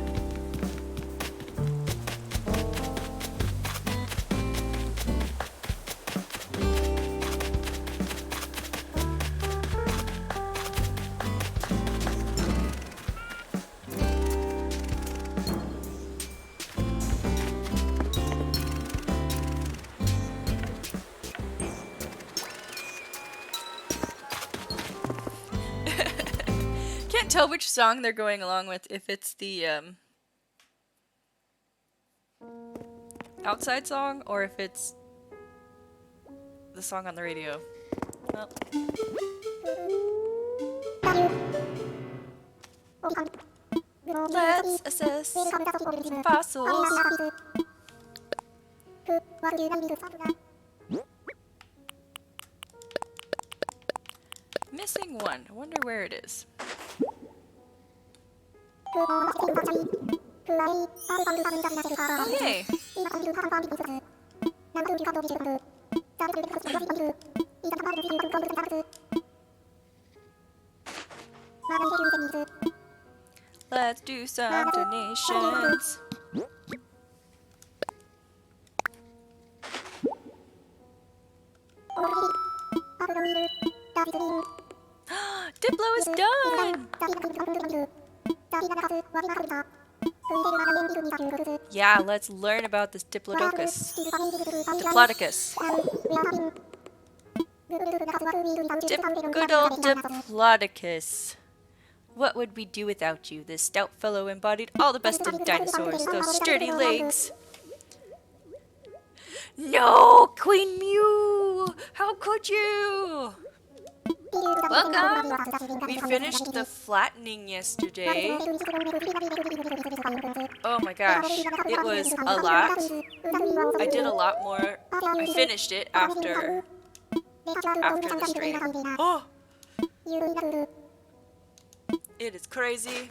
Can't tell which song they're going along with, if it's the outside song or if it's the song on the radio. Well. Let's assess some fossils. Missing one. I wonder where it is. Oh, yay! Let's do some donations. Diplo is done! Yeah, let's learn about this Diplodocus. Diplodocus. Good old Diplodocus. What would we do without you? This stout fellow embodied all the best in dinosaurs. Those sturdy legs. No, Queen Mew! How could you? Welcome! We finished the flattening yesterday. Oh my gosh, it was a lot. I did a lot more. I finished it after the stream. Oh! It is crazy.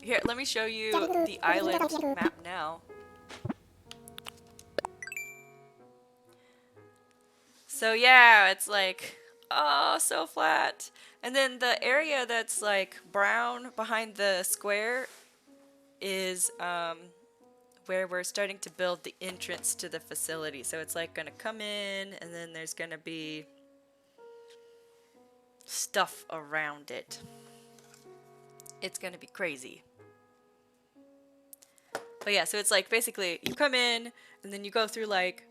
Here, let me show you the island map now. So yeah, it's like, oh, so flat. And then the area that's like brown behind the square is where we're starting to build the entrance to the facility. So it's like gonna come in and then there's gonna be stuff around it. It's gonna be crazy. But yeah, so it's like basically you come in and then you go through like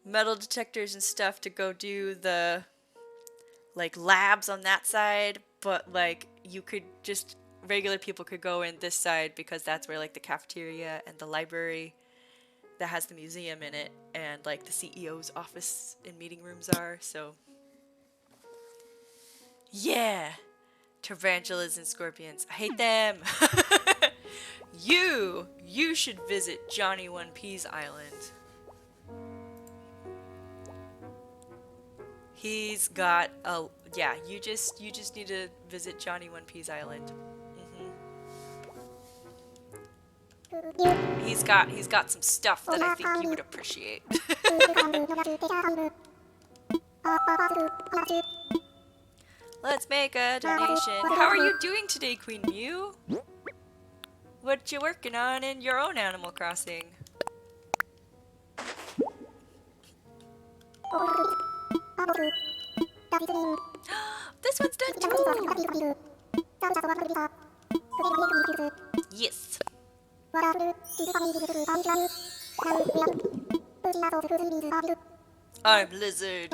metal detectors and stuff to go do the like labs on that side, but like you could just regular people could go in this side because that's where like the cafeteria and the library that has the museum in it and like the CEO's office and meeting rooms are. So yeah, tarantulas and scorpions, I hate them. You should visit Johnny One Piece Island. He's got a, yeah, you just need to visit Johnny One Piece Island. He's got some stuff that I think you would appreciate. Let's make a donation. How are you doing today, Queen Mew? What you working on in your own Animal Crossing? This one's done too! Yes! I'm Lizard.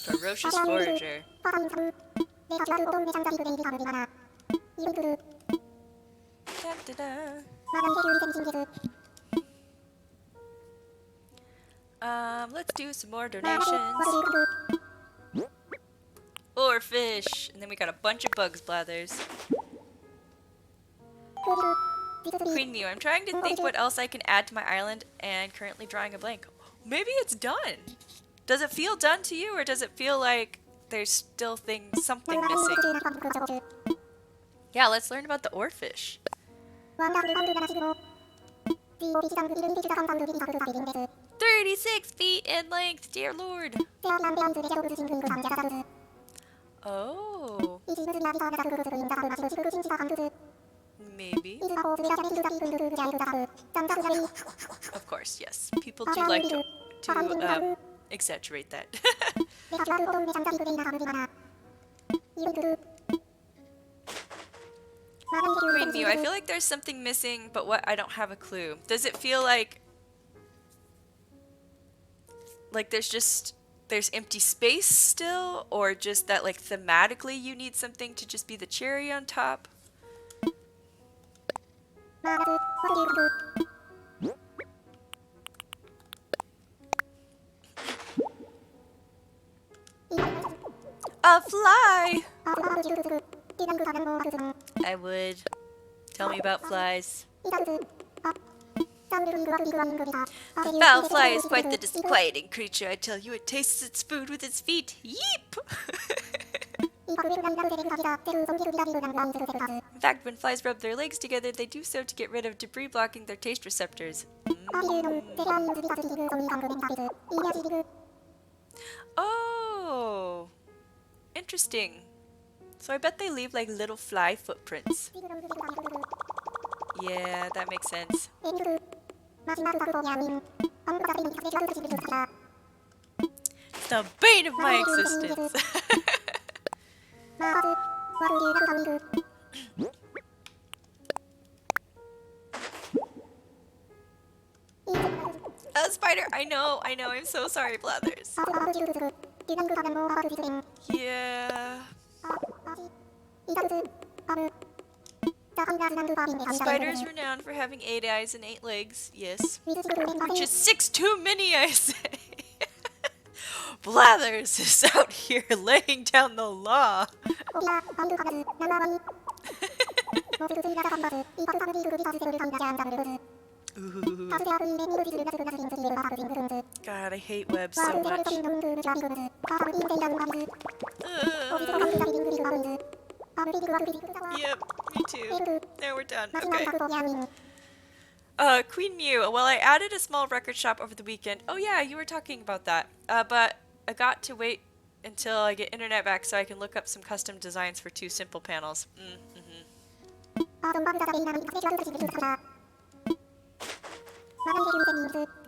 Ferocious Forager. Let's do some more donations. Or fish. And then we got a bunch of bugs, Blathers. Queen Mew, I'm trying to think what else I can add to my island and currently drawing a blank. Maybe it's done. Does it feel done to you, or does it feel like there's still something missing? Yeah, let's learn about the oarfish. 36 feet in length, dear lord. Oh. Maybe. Of course, yes. People do like to exaggerate that. Queen Mew, I feel like there's something missing, but what? I don't have a clue. Does it feel like there's empty space still, or just that like thematically you need something to just be the cherry on top? A fly! I would. Tell me about flies. The foul fly is quite the disquieting creature. I tell you, it tastes its food with its feet. Yeep! In fact, when flies rub their legs together, they do so to get rid of debris blocking their taste receptors. Oh! Interesting. So I bet they leave like little fly footprints. Yeah, that makes sense. It's the bane of my existence. A spider! I know, I'm so sorry, Blathers. Yeah. Spiders renowned for having 8 eyes and 8 legs, yes. Which is 6 too many, I say. Blathers is out here laying down the law. Ooh. God, I hate webs so much. Yep, me too. Now we're done. Okay. Queen Mew. Well, I added a small record shop over the weekend. Oh yeah, you were talking about that. But I got to wait until I get internet back so I can look up some custom designs for 2 simple panels.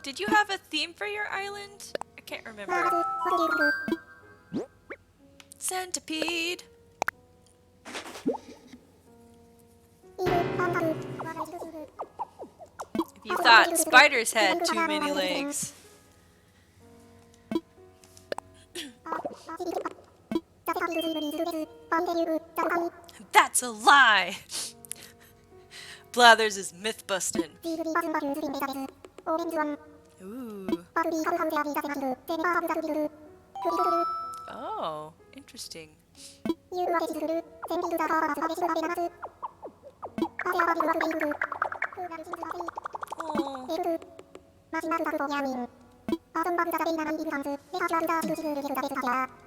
Did you have a theme for your island? I can't remember. Centipede. If you thought spiders had too many legs. That's a lie! Blathers is myth busting. Ooh. Oh, interesting. Oh.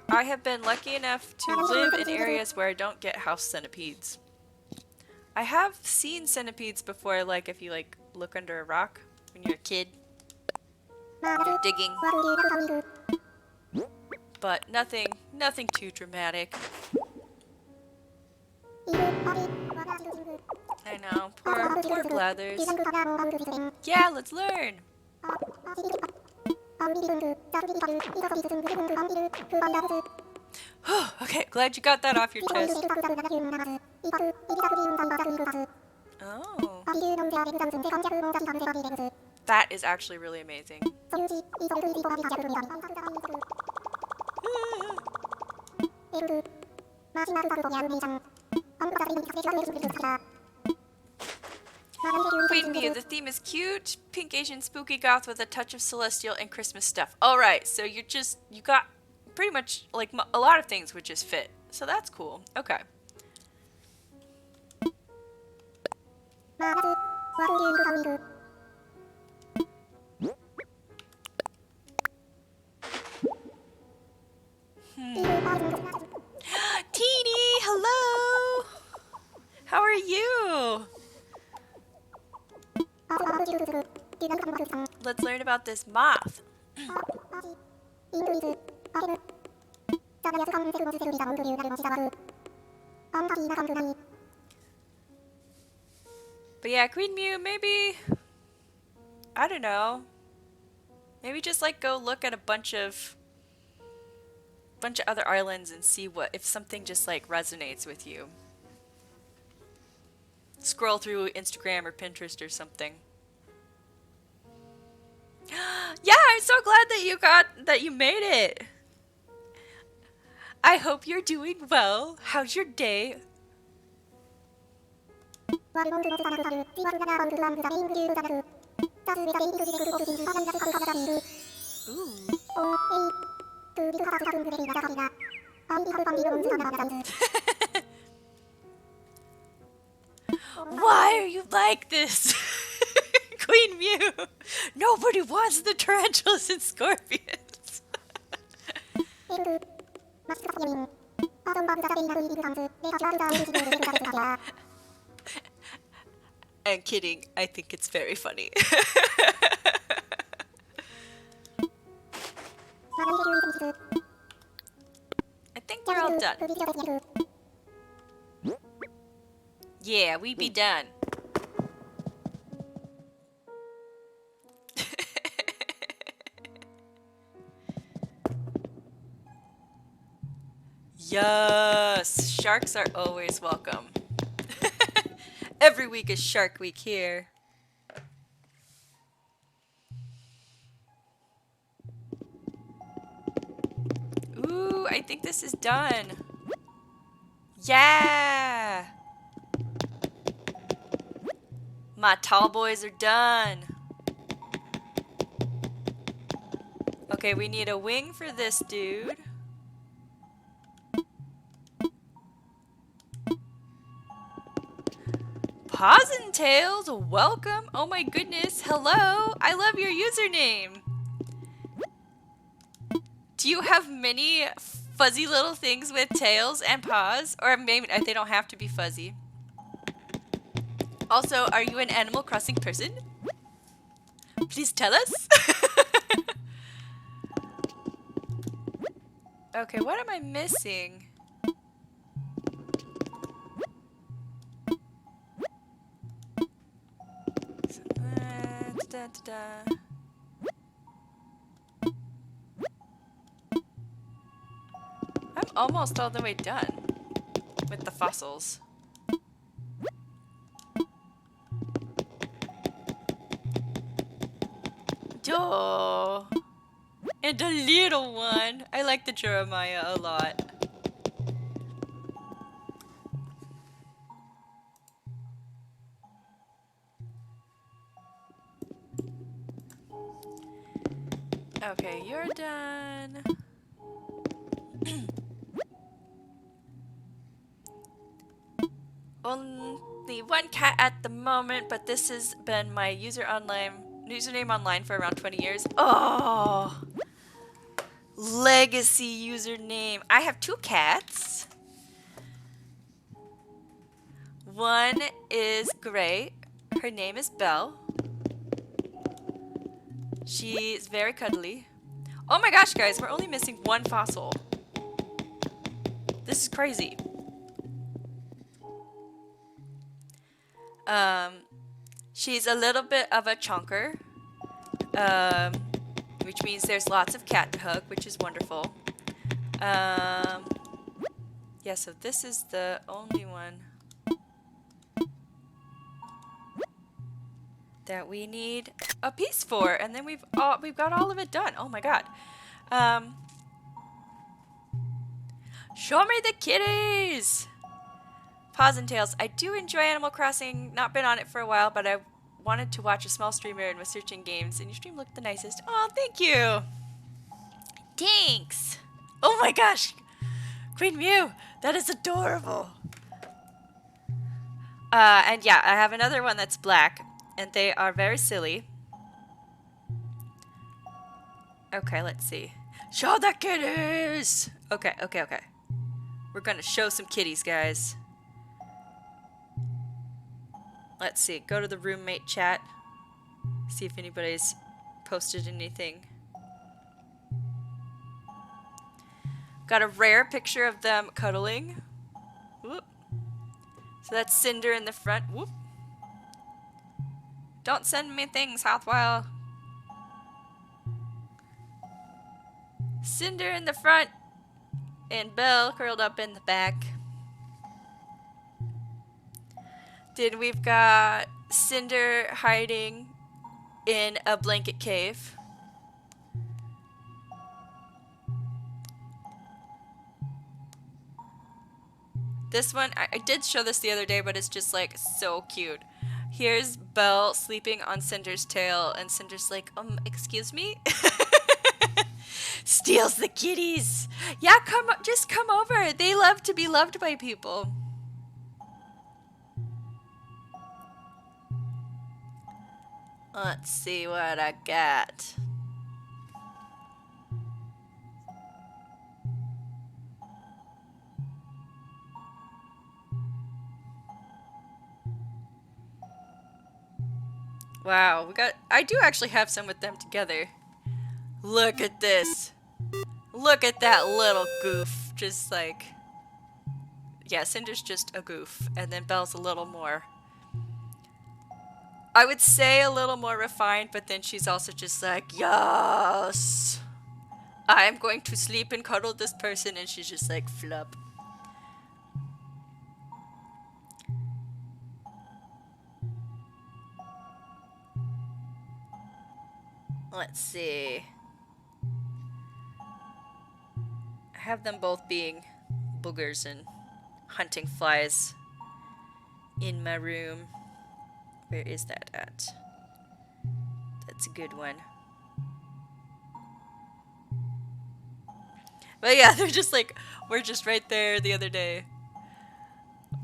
I have been lucky enough to live in areas where I don't get house centipedes. I have seen centipedes before, like if you like look under a rock when you're a kid. You're digging. But nothing too dramatic. I know, poor Blathers. Yeah, let's learn. Okay, glad you got that off your chest. Oh. That is actually really amazing. Queen Mew, the theme is cute, pink Asian spooky goth with a touch of celestial and Christmas stuff. Alright, so you got pretty much, like, a lot of things would just fit. So that's cool. Okay. Teeny, hello! How are you? Let's learn about this moth. But yeah, Queen Mew, maybe, I don't know. Maybe just like go look at a bunch of other islands and see if something just like resonates with you. Scroll through Instagram or Pinterest or something. Yeah, I'm so glad that you made it. I hope you're doing well. How's your day? Ooh. Why are you like this? Queen Mew! Nobody wants the tarantulas and scorpions! I'm kidding. I think it's very funny. I think we're all done. Yeah, we be done. Yes! Sharks are always welcome. Every week is Shark Week here. Ooh, I think this is done. Yeah! My tall boys are done. Okay, we need a wing for this dude. Paws and Tails, welcome. Oh my goodness, hello. I love your username. Do you have many fuzzy little things with tails and paws? Or maybe they don't have to be fuzzy. Also, are you an Animal Crossing person? Please tell us. Okay, what am I missing? I'm almost all the way done with the fossils. Oh, and a little one. I like the Jeremiah a lot. Okay, you're done. Only one cat at the moment, but this has been my username online for around 20 years. Oh, legacy username. I have 2 cats. One is gray. Her name is Belle. She's very cuddly. Oh my gosh, guys, we're only missing 1 fossil. This is crazy. She's a little bit of a chonker, which means there's lots of cat to hug, which is wonderful. Yeah, so this is the only one that we need a piece for, and then we've got all of it done. Oh my god. Show me the kitties! Paws and Tails. I do enjoy Animal Crossing. Not been on it for a while, but I wanted to watch a small streamer and was searching games, and your stream looked the nicest. Oh, thank you. Thanks. Oh my gosh. Queen Mew, that is adorable. And yeah, I have another one that's black, and they are very silly. Okay, let's see. Show the kitties! Okay. We're gonna show some kitties, guys. Let's see, go to the roommate chat. See if anybody's posted anything. Got a rare picture of them cuddling. Whoop. So that's Cinder in the front. Whoop. Don't send me things, Hathwell. Cinder in the front. And Belle curled up in the back. Then we've got Cinder hiding in a blanket cave. This one, I did show this the other day, but it's just like so cute. Here's Belle sleeping on Cinder's tail, and Cinder's like, excuse me? Steals the kitties. Yeah, just come over. They love to be loved by people. Let's see what I got. Wow, I do actually have some with them together. Look at this. Look at that little goof. Just like, yeah, Cinder's just a goof. And then Belle's a little more, I would say a little more refined, but then she's also just like, yes, I'm going to sleep and cuddle this person, and she's just like, flub. Let's see. I have them both being boogers and hunting flies in my room. Where is that at? That's a good one. But yeah, they're just like, we're just right there the other day.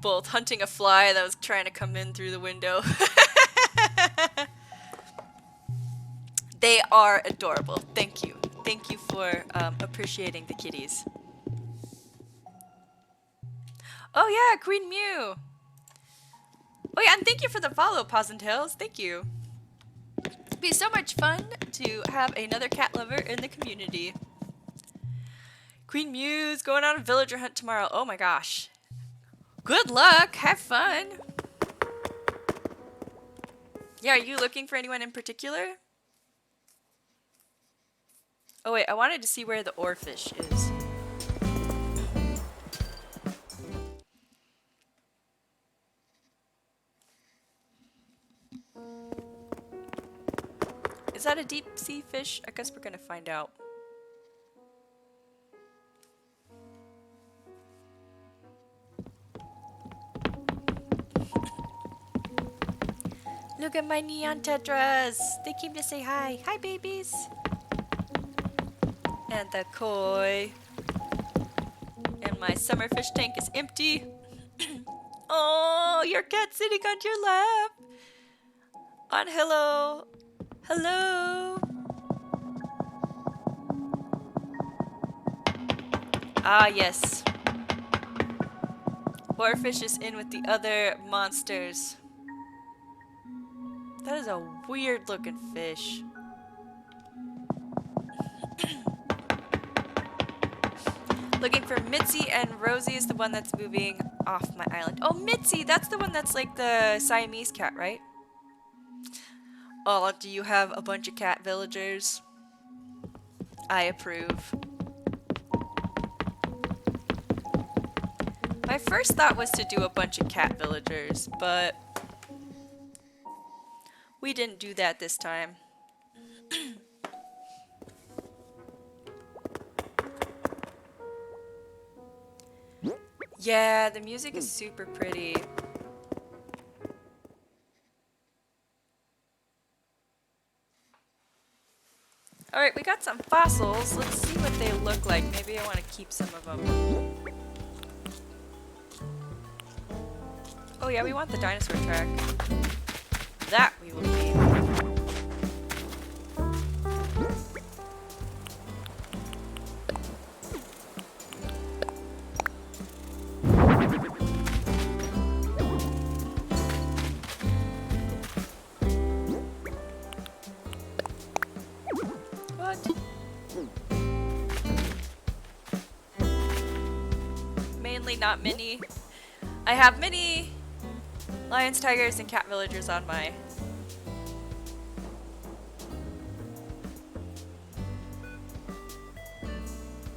Both hunting a fly that was trying to come in through the window. They are adorable. Thank you. Thank you for appreciating the kitties. Oh yeah, Queen Mew. Oh yeah, and thank you for the follow, Paws and Tails. Thank you. It'd be so much fun to have another cat lover in the community. Queen Mew's going on a villager hunt tomorrow. Oh my gosh. Good luck. Have fun. Yeah, are you looking for anyone in particular? Oh wait, I wanted to see where the oarfish is. Is that a deep sea fish? I guess we're gonna find out. Look at my neon tetras. They came to say hi. Hi, babies. And the koi. And my summer fish tank is empty. Oh, your cat sitting on your lap. On hello. Hello. Ah, yes. Oarfish is in with the other monsters. That is a weird looking fish. Looking for Mitzi, and Rosie is the one that's moving off my island. Oh, Mitzi! That's the one that's like the Siamese cat, right? Oh, do you have a bunch of cat villagers? I approve. My first thought was to do a bunch of cat villagers, but we didn't do that this time. Yeah, the music is super pretty. Alright, we got some fossils. Let's see what they look like. Maybe I want to keep some of them. Oh yeah, we want the dinosaur track. That we will keep. What? Mainly not mini. I have mini lions, tigers, and cat villagers on my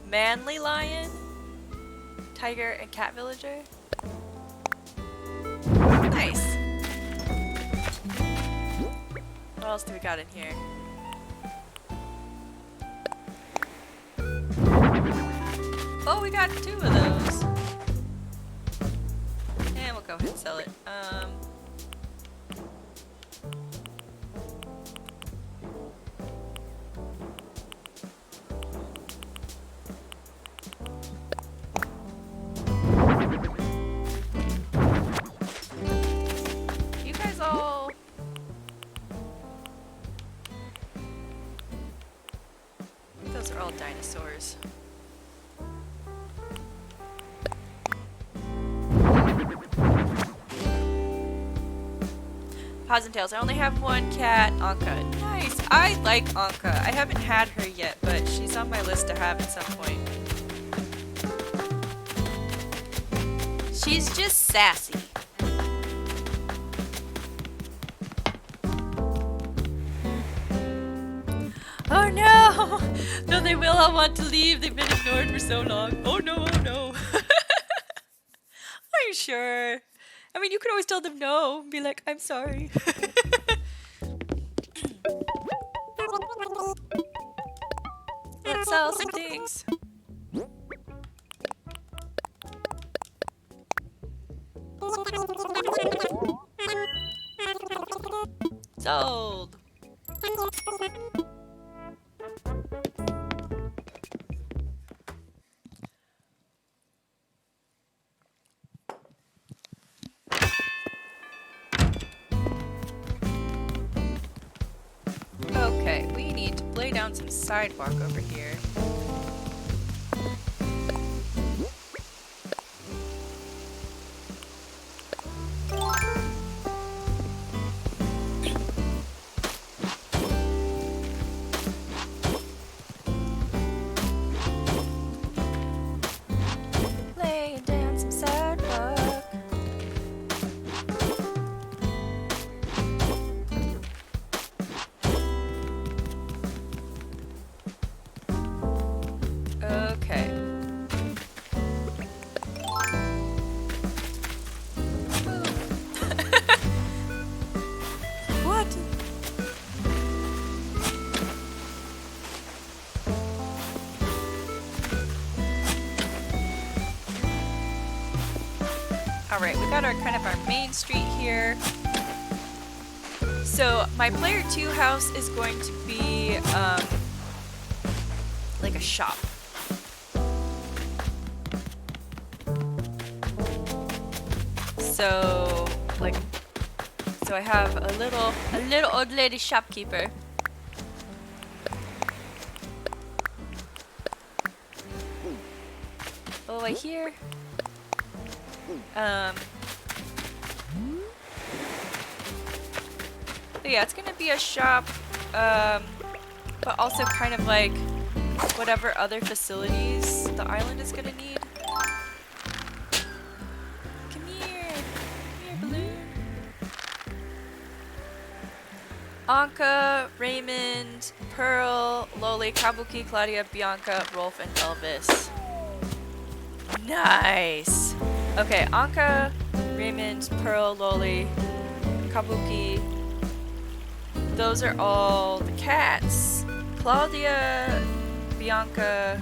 manly lion, tiger, and cat villager. Nice. What else do we got in here? Oh, we got 2 of those. And we'll go ahead and sell it. You guys all... Those are all dinosaurs. Paws and tails. I only have 1 cat, Anka. Nice. I like Anka. I haven't had her yet, but she's on my list to have at some point. She's just sassy. Oh no! No, they will all want to leave. They've been ignored for so long. Oh no, oh no. Are you sure? I mean, you could always tell them no. Be like, I'm sorry. Let's sell some things. Sold. Okay, we need to lay down some sidewalk over here. Laying down some sidewalk. Okay. What? Alright, we got our kind of our main street here. So my player 2 house is going to be like a shop. So I have a little old lady shopkeeper. Over here. So yeah, it's gonna be a shop, but also kind of like whatever other facilities the island is gonna need. Come here, balloon. Anka, Raymond, Pearl, Loli, Kabuki, Claudia, Bianca, Rolf, and Elvis. Nice! Okay, Anka, Raymond, Pearl, Loli, Kabuki. Those are all the cats. Claudia, Bianca.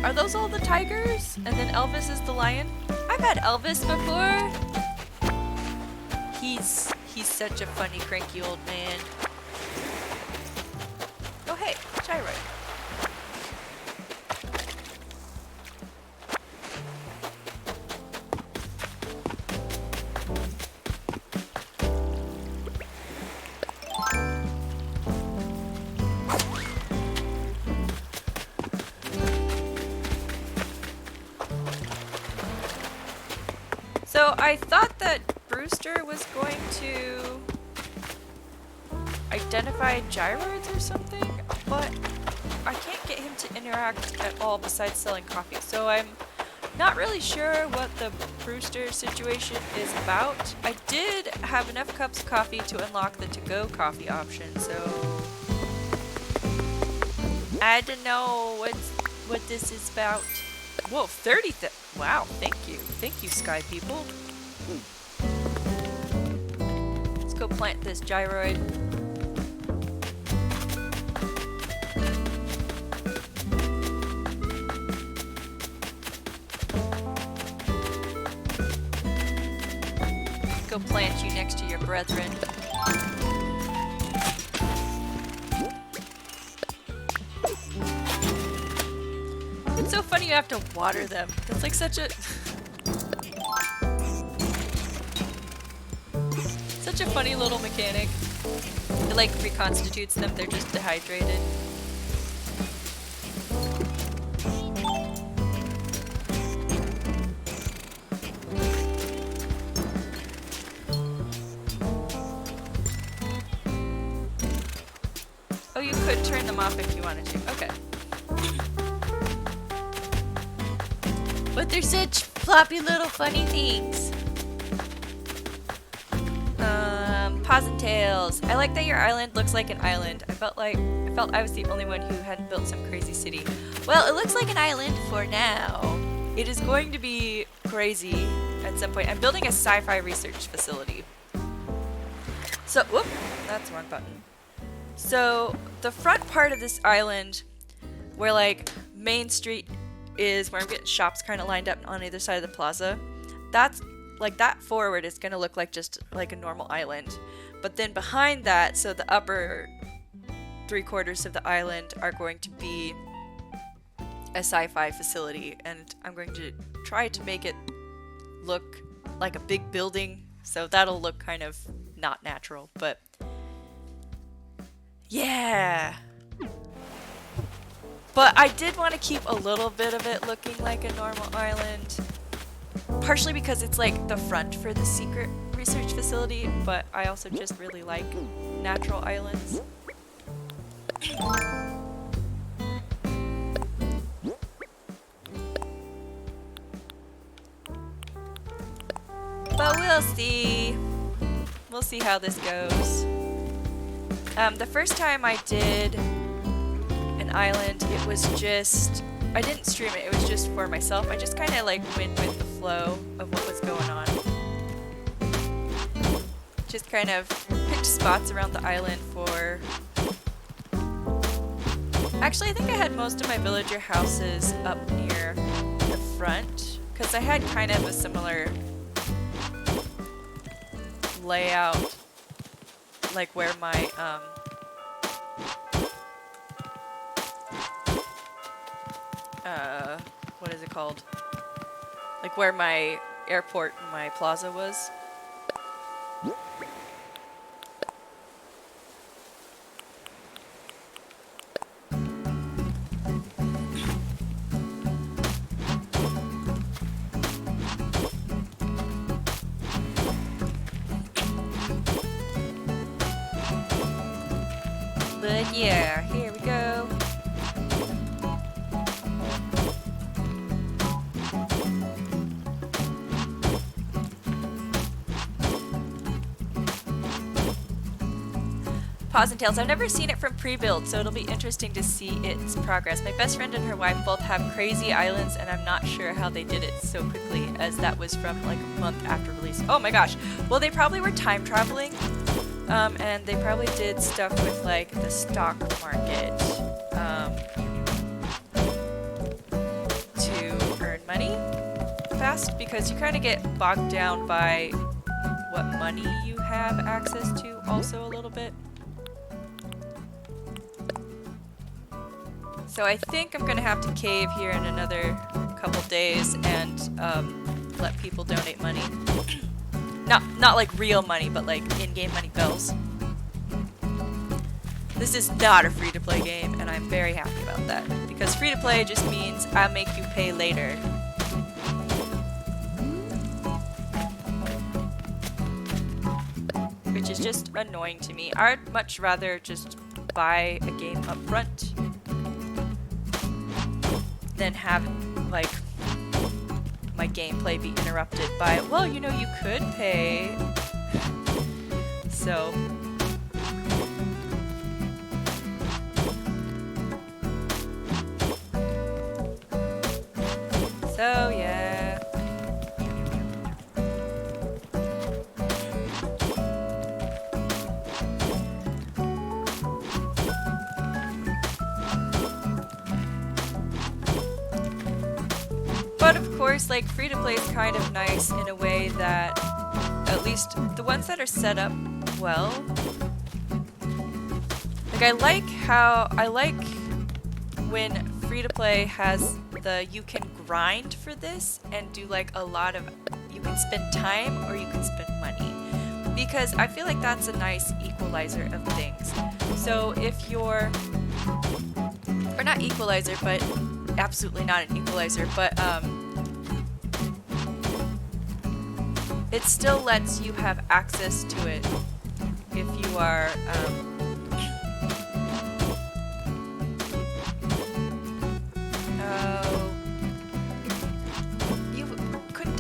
Are those all the tigers? And then Elvis is the lion? I've had Elvis before. He's such a funny, cranky old man. Oh hey, gyroid. So I thought that Brewster was going to identify gyroids or something, but I can't get him to interact at all besides selling coffee. So I'm not really sure what the Brewster situation is about. I did have enough cups of coffee to unlock the to-go coffee option, so I don't know what this is about. Whoa, 30 wow, thank you, sky people. Let's go plant this gyroid. Go plant you next to your brethren. It's so funny you have to water them. That's like such a such a funny little mechanic. It like reconstitutes them, they're just dehydrated. Oh, you could turn them off if you wanted to. Okay. But they're such floppy little funny things. Paws and tails. I like that your island looks like an island. I felt I was the only one who hadn't built some crazy city. Well, it looks like an island for now. It is going to be crazy at some point. I'm building a sci-fi research facility. So, whoop, that's the wrong button. So, the front part of this island, where like Main Street is, where I'm getting shops kind of lined up on either side of the plaza, that's like that forward is going to look like just like a normal island. But then behind that, so the upper 3/4 of the island are going to be a sci-fi facility, and I'm going to try to make it look like a big building, so that'll look kind of not natural, but yeah. But I did want to keep a little bit of it looking like a normal island. Partially because it's like the front for the secret research facility, but I also just really like natural islands. But we'll see. We'll see how this goes. The first time I did an island, it was just, I didn't stream it, it was just for myself. I just kind of like went with the flow of what was going on. Just kind of picked spots around the island for... Actually, I think I had most of my villager houses up near the front, because I had kind of a similar layout, like where my, what is it called? Like where my airport, my plaza was. But yeah, here we go. Paws and Tails. I've never seen it from pre-build, so it'll be interesting to see its progress. My best friend and her wife both have crazy islands, and I'm not sure how they did it so quickly, as that was from like a month after release. Oh my gosh. Well, they probably were time traveling, and they probably did stuff with like the stock market. fast because you kind of get bogged down by what money you have access to also a little bit. So I think I'm gonna have to cave here in another couple days and let people donate money. Not like real money, but like in-game money bills. This is not a free-to-play game, and I'm very happy about that. Because free-to-play just means I'll make you pay later. Which is just annoying to me. I'd much rather just buy a game up front than have, like, my gameplay be interrupted by, well, you know, you could pay. So... So, yeah. But of course, like, free-to-play is kind of nice in a way that, at least the ones that are set up well, like, I like when free-to-play has you can grind for this and do like a lot of, you can spend time or you can spend money, because I feel like that's a nice equalizer of things. So if you're, or not equalizer, but absolutely not an equalizer, but it still lets you have access to it if you are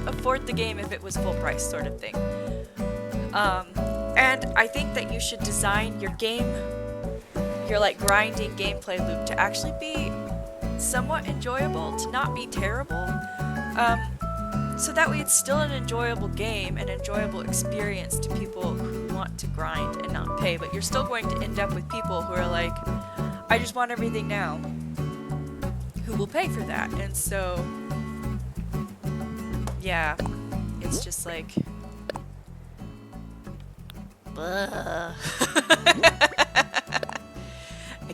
afford the game if it was full price, sort of thing. And I think that you should design your game, your like grinding gameplay loop to actually be somewhat enjoyable, to not be terrible. So that way it's still an enjoyable game, an enjoyable experience to people who want to grind and not pay, but you're still going to end up with people who are like, I just want everything now, who will pay for that. And so yeah, it's just like, I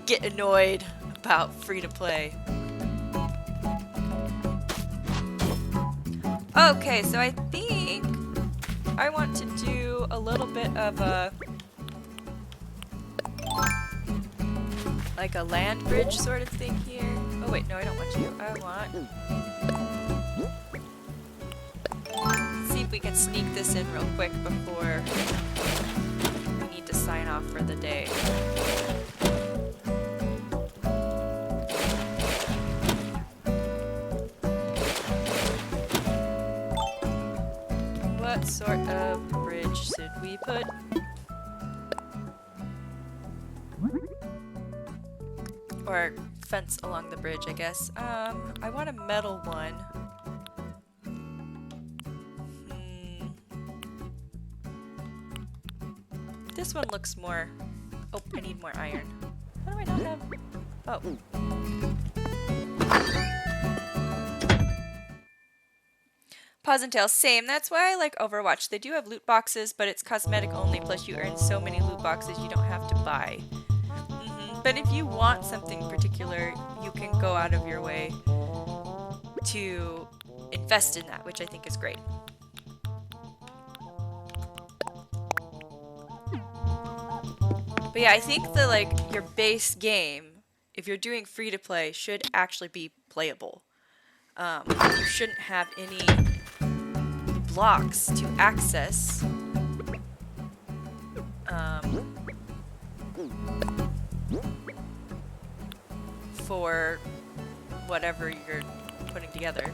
get annoyed about free-to-play. Okay, so I think I want to do a little bit of a, like a land bridge sort of thing here. Oh wait, no, I don't want you. I want... See if we can sneak this in real quick before we need to sign off for the day. What sort of bridge should we put? Or fence along the bridge, I guess. I want a metal one. This one looks more... Oh, I need more iron. What do I not have? Oh. Pause and tail, same. That's why I like Overwatch. They do have loot boxes, but it's cosmetic only, plus you earn so many loot boxes you don't have to buy. But if you want something particular, you can go out of your way to invest in that, which I think is great. But yeah, I think the like your base game, if you're doing free to play, should actually be playable. You shouldn't have any blocks to access. For whatever you're putting together.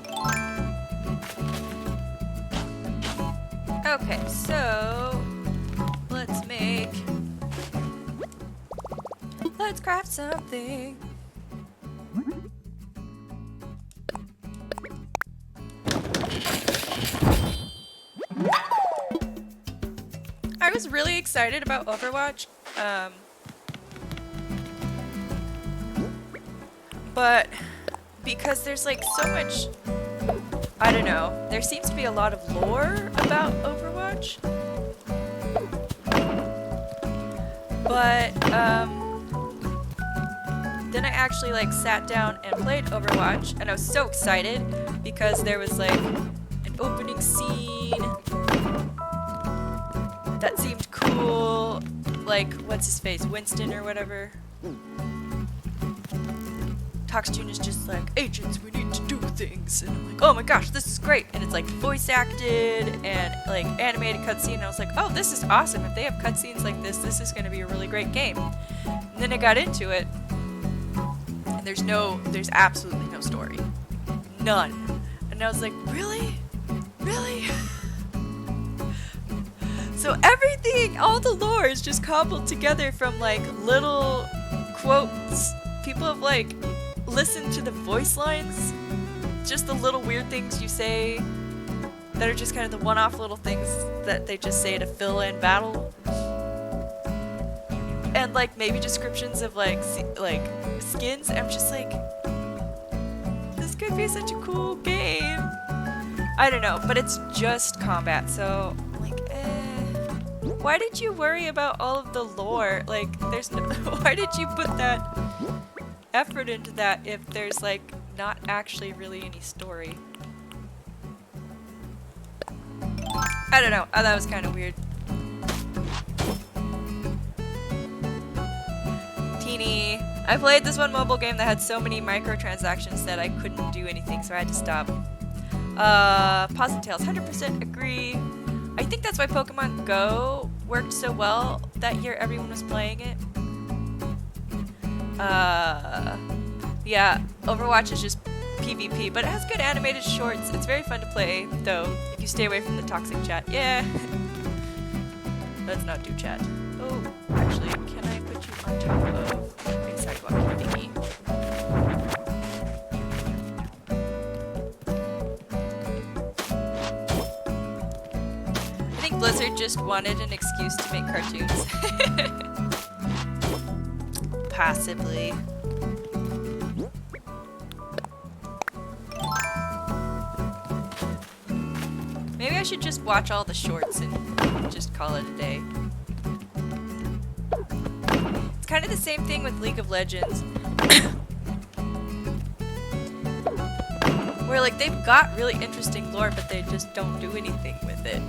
Okay, so let's craft something. I was really excited about Overwatch. But because there's like so much I don't know. There seems to be a lot of lore about Overwatch. But, then I actually, like, sat down and played Overwatch, and I was so excited because there was, like, an opening scene that seemed cool. Like, what's his face? Winston or whatever. Toxtune is just like, agents, we need to do things. And I'm like, oh my gosh, this is great. And it's like voice acted and like animated cutscene. And I was like, oh, this is awesome. If they have cutscenes like this is going to be a really great game. And then I got into it. And there's absolutely no story. None. And I was like, really? Really? So everything, all the lore is just cobbled together from like little quotes. People have like listened to the voice lines, just the little weird things you say that are just kind of the one-off little things that they just say to fill in battle. And like maybe descriptions of like skins. I'm just like, this could be such a cool game. I don't know, but it's just combat, so why did you worry about all of the lore? Like, there's no. Why did you put that effort into that if there's like not actually really any story? I don't know. That was kind of weird. Teeny. I played this one mobile game that had so many microtransactions that I couldn't do anything, so I had to stop. Paws and Tails, 100% agree. I think that's why Pokemon Go worked so well that year everyone was playing it. Yeah, Overwatch is just PvP, but it has good animated shorts. It's very fun to play, though, if you stay away from the toxic chat. Yeah. Let's not do chat. Oh, actually, can I put you on top of a sidewalk thingy? I think Blizzard just wanted an excuse to make cartoons. Possibly. Maybe I should just watch all the shorts and just call it a day. It's kind of the same thing with League of Legends. Where like they've got really interesting lore, but they just don't do anything with it.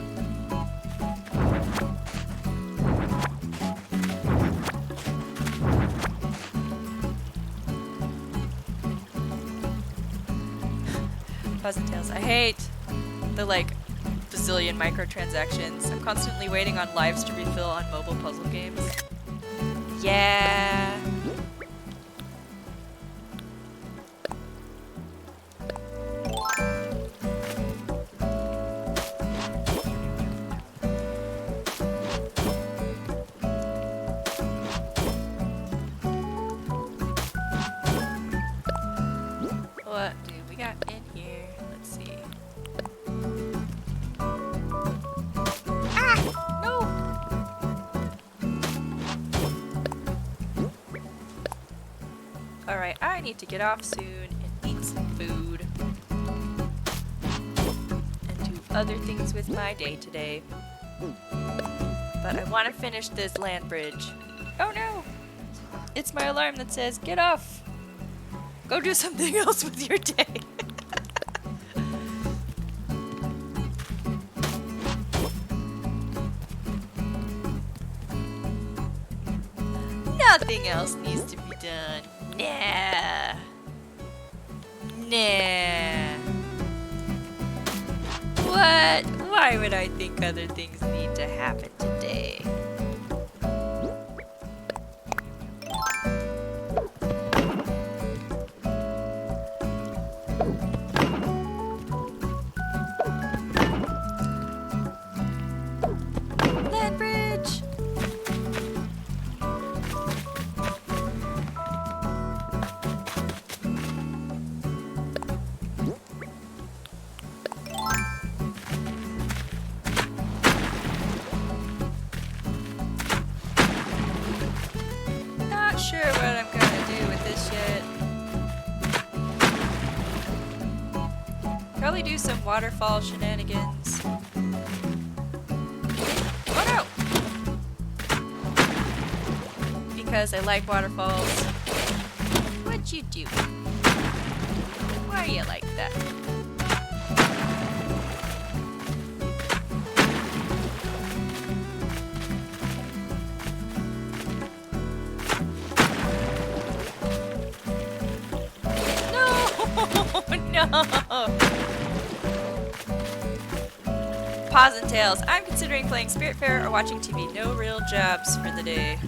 Paws and Tails. I hate the like bazillion microtransactions. I'm constantly waiting on lives to refill on mobile puzzle games. Yeah. What do we got in here? Let's see. Ah! No! Alright, I need to get off soon and eat some food. And do other things with my day today. But I want to finish this land bridge. Oh no! It's my alarm that says, get off! Go do something else with your day. Nothing else needs to be done. Nah. Nah. What? Why would I think other things need to happen today? Land bridge. Not sure what I'm gonna do with this yet. probably do some waterfall shenanigans. Oh no! Because I like waterfalls. What'd you do? Why are you like that? No! Paws and tails. I'm considering playing Spiritfarer or watching TV. No real jobs for the day.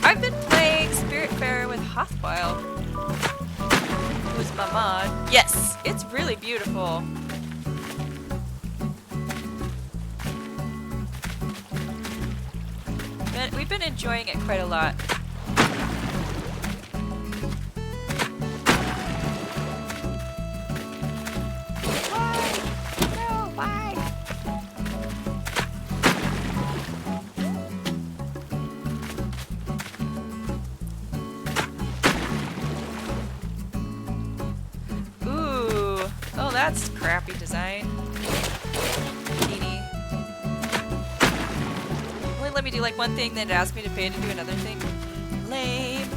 I've been playing Spiritfarer with Hothwile, who's my mod. Yes, it's really beautiful. But we've been enjoying it quite a lot. That's crappy design. Teeny. Only let me do like one thing, then it asks me to pay to do another thing. Lame.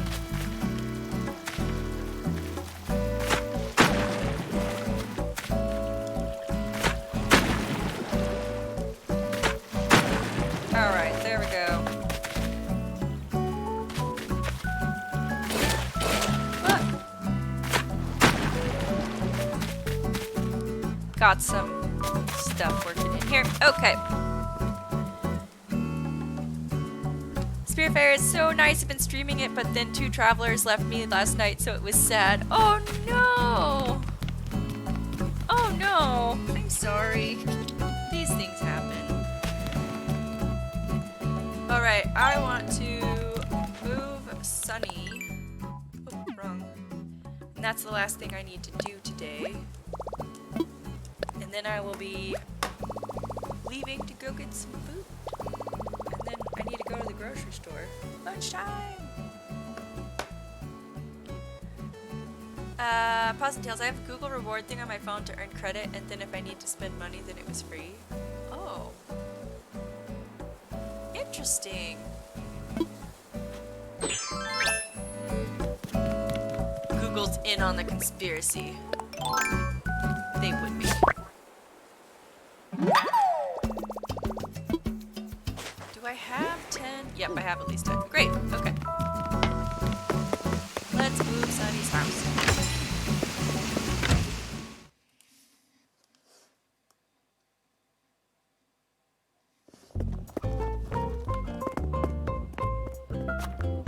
Alright, there we go. Got some stuff working in here. Okay. Spiritfarer is so nice. I've been streaming it, but then 2 travelers left me last night, so it was sad. Oh no! Oh no! I'm sorry. These things happen. Alright, I want to move Sunny. Oh, wrong. And that's the last thing I need to do today. And then I will be leaving to go get some food. And then I need to go to the grocery store. Lunchtime! Paws and tails. I have a Google reward thing on my phone to earn credit, and then if I need to spend money, then it was free. Oh. Interesting. Google's in on the conspiracy. They would be. Do I have 10? Yep, I have at least 10. Great, okay. Let's move Sunny's house.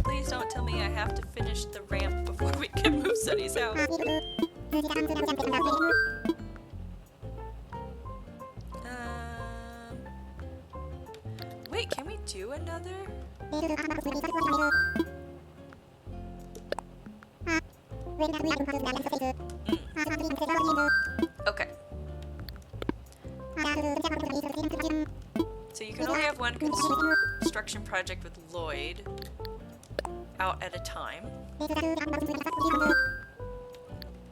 Please don't tell me I have to finish the ramp before we can move Sunny's house. Wait, can we do another? Okay. So you can only have one construction project with Lloyd out at a time.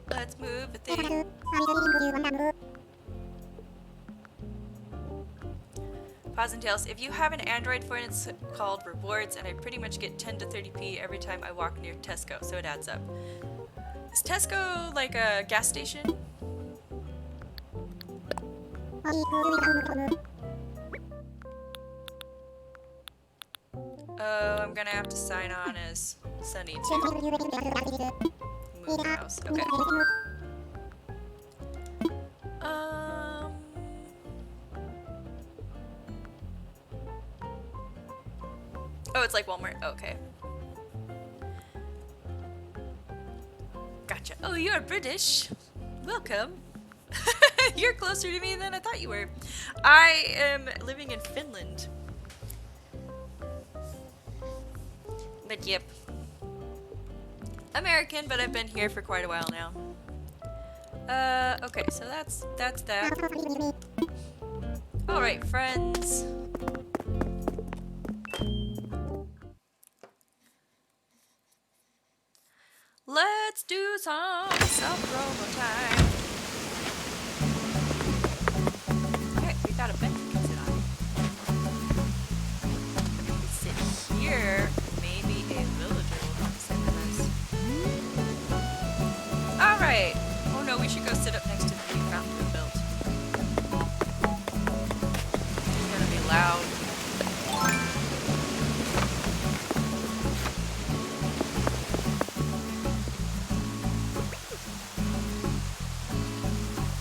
Let's move a thing. Paws and tails. If you have an Android phone, it's called Rewards, and I pretty much get 10 to 30p every time I walk near Tesco, so it adds up. Is Tesco like a gas station? Oh, I'm gonna have to sign on as Sunny too. Move the house. Okay. Oh, it's like Walmart. Okay. Gotcha. Oh, you're British. Welcome. You're closer to me than I thought you were. I am living in Finland. But yep. American, but I've been here for quite a while now. Okay, so that's that. Alright, friends. Let's do some self-promo time. Okay, we got a bench we can sit on. If we sit here, maybe a villager will come sit with us. Alright. Oh no, we should go sit up next to the new fountain we built. It's gonna be loud.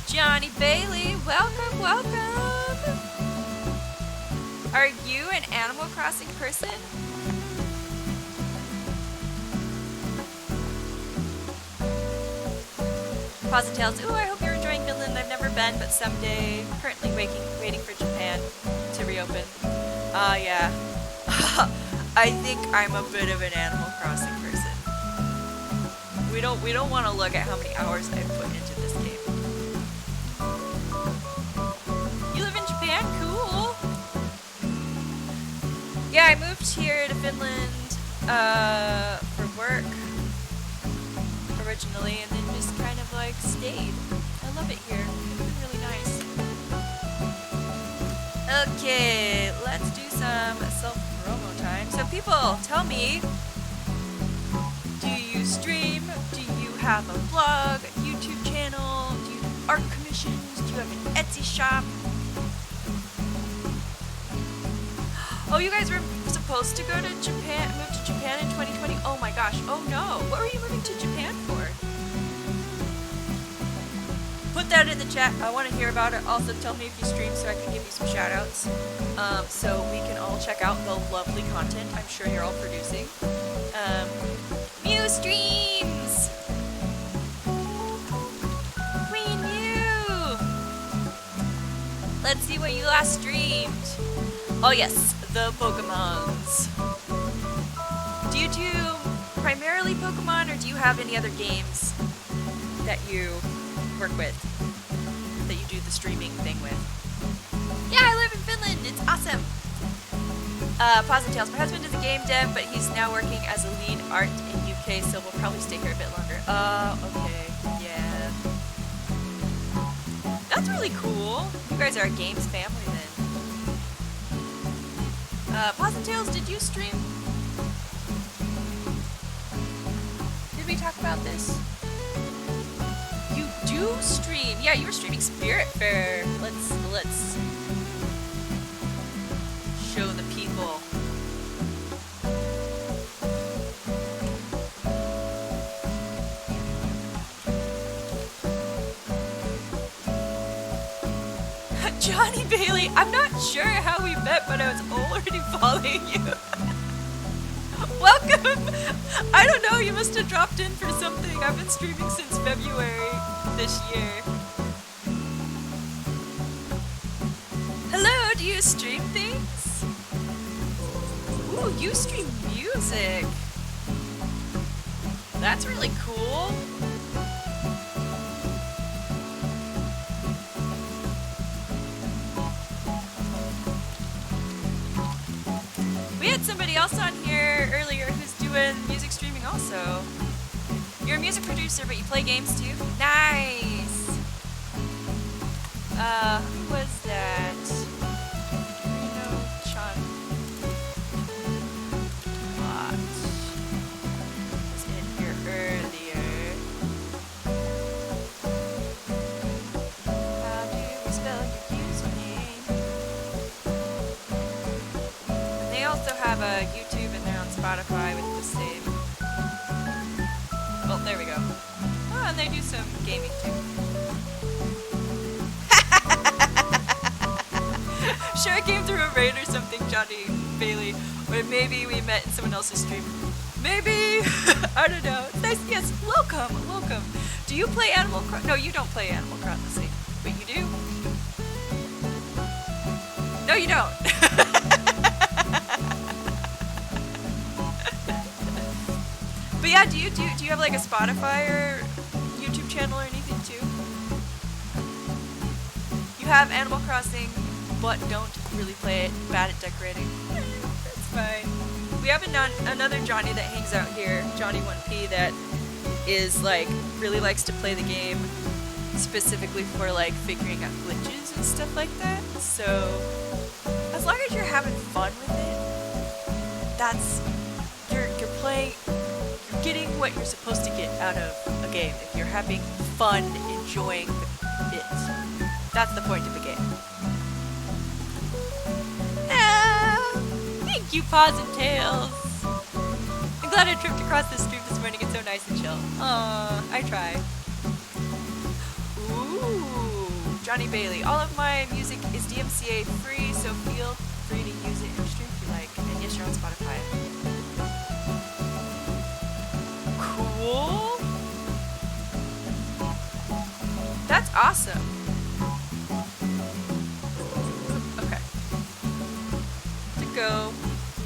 Johnny Bailey, welcome, welcome! Are you an Animal Crossing person? Pause and Tales, ooh, I hope you're enjoying Finland. I've never been, but someday. Currently waiting for Japan to reopen. Yeah. I think I'm a bit of an Animal Crossing person. We don't want to look at how many hours I've put into this game. You live in Japan? Cool. Yeah, I moved here to Finland for work originally, and then just kind of like stayed. I love it here. It's been really nice. Okay, let's do some self-promo time. So people, tell me, do you stream? Do you have a blog, a YouTube channel? Do you do art commissions? Do you have an Etsy shop? Oh, you guys were supposed to go to Japan, move to Japan in 2020? Oh my gosh, oh no. What were you moving to Japan for? Put that in the chat. I want to hear about it. Also, tell me if you stream so I can give you some shout outs. So we can all check out the lovely content I'm sure you're all producing. Mew streams! Queen Mew! Let's see what you last streamed. Oh yes, the Pokemons. Do you do primarily Pokemon, or do you have any other games that you work with, that you do the streaming thing with? Yeah, I live in Finland. It's awesome. Pause and Tales. My husband is a game dev, but he's now working as a lead art in UK, so we'll probably stay here a bit longer. Okay. Yeah. That's really cool. You guys are a games family then. Pause and Tales, did you stream? Did we talk about this? You do stream. Yeah, you were streaming Spirit Fair. Let's show the people. Johnny Bailey, I'm not sure how we met, but I was already following you. Welcome! I don't know, you must have dropped in for something. I've been streaming since February this year. Hello, do you stream things? Ooh, you stream music. That's really cool. We had somebody else on here earlier who's doing music streaming also. You're a music producer, but you play games too? Nice! Who was that? Sean Watt was in here earlier. How do we spell your username? They also have a YouTube and they're on Spotify with the same. Well, there we go. Oh, and they do some gaming too. Sure, I came through a raid or something, Johnny Bailey. Or maybe we met in someone else's stream. Maybe! I don't know. It's nice. Yes, welcome, welcome. Do you play Animal Crossing? No, you don't play Animal Crossing. But you do? No, you don't. But yeah, do you have like a Spotify or YouTube channel or anything too? You have Animal Crossing, but don't really play it. Bad at decorating. That's fine. We have another Johnny that hangs out here, Johnny 1P, that is like really likes to play the game specifically for like figuring out glitches and stuff like that. So as long as you're having fun with it, that's you're playing, you're getting what you're supposed to get out of a game. If you're having fun enjoying it, that's the point of the game. Thank you, Paws and Tails. I'm glad I tripped across this stream this morning. It's so nice and chill. I try. Ooh, Johnny Bailey. All of my music is DMCA free, so feel free to use it in your stream if you like. And yes, you're on Spotify. Cool. That's awesome. Okay. To go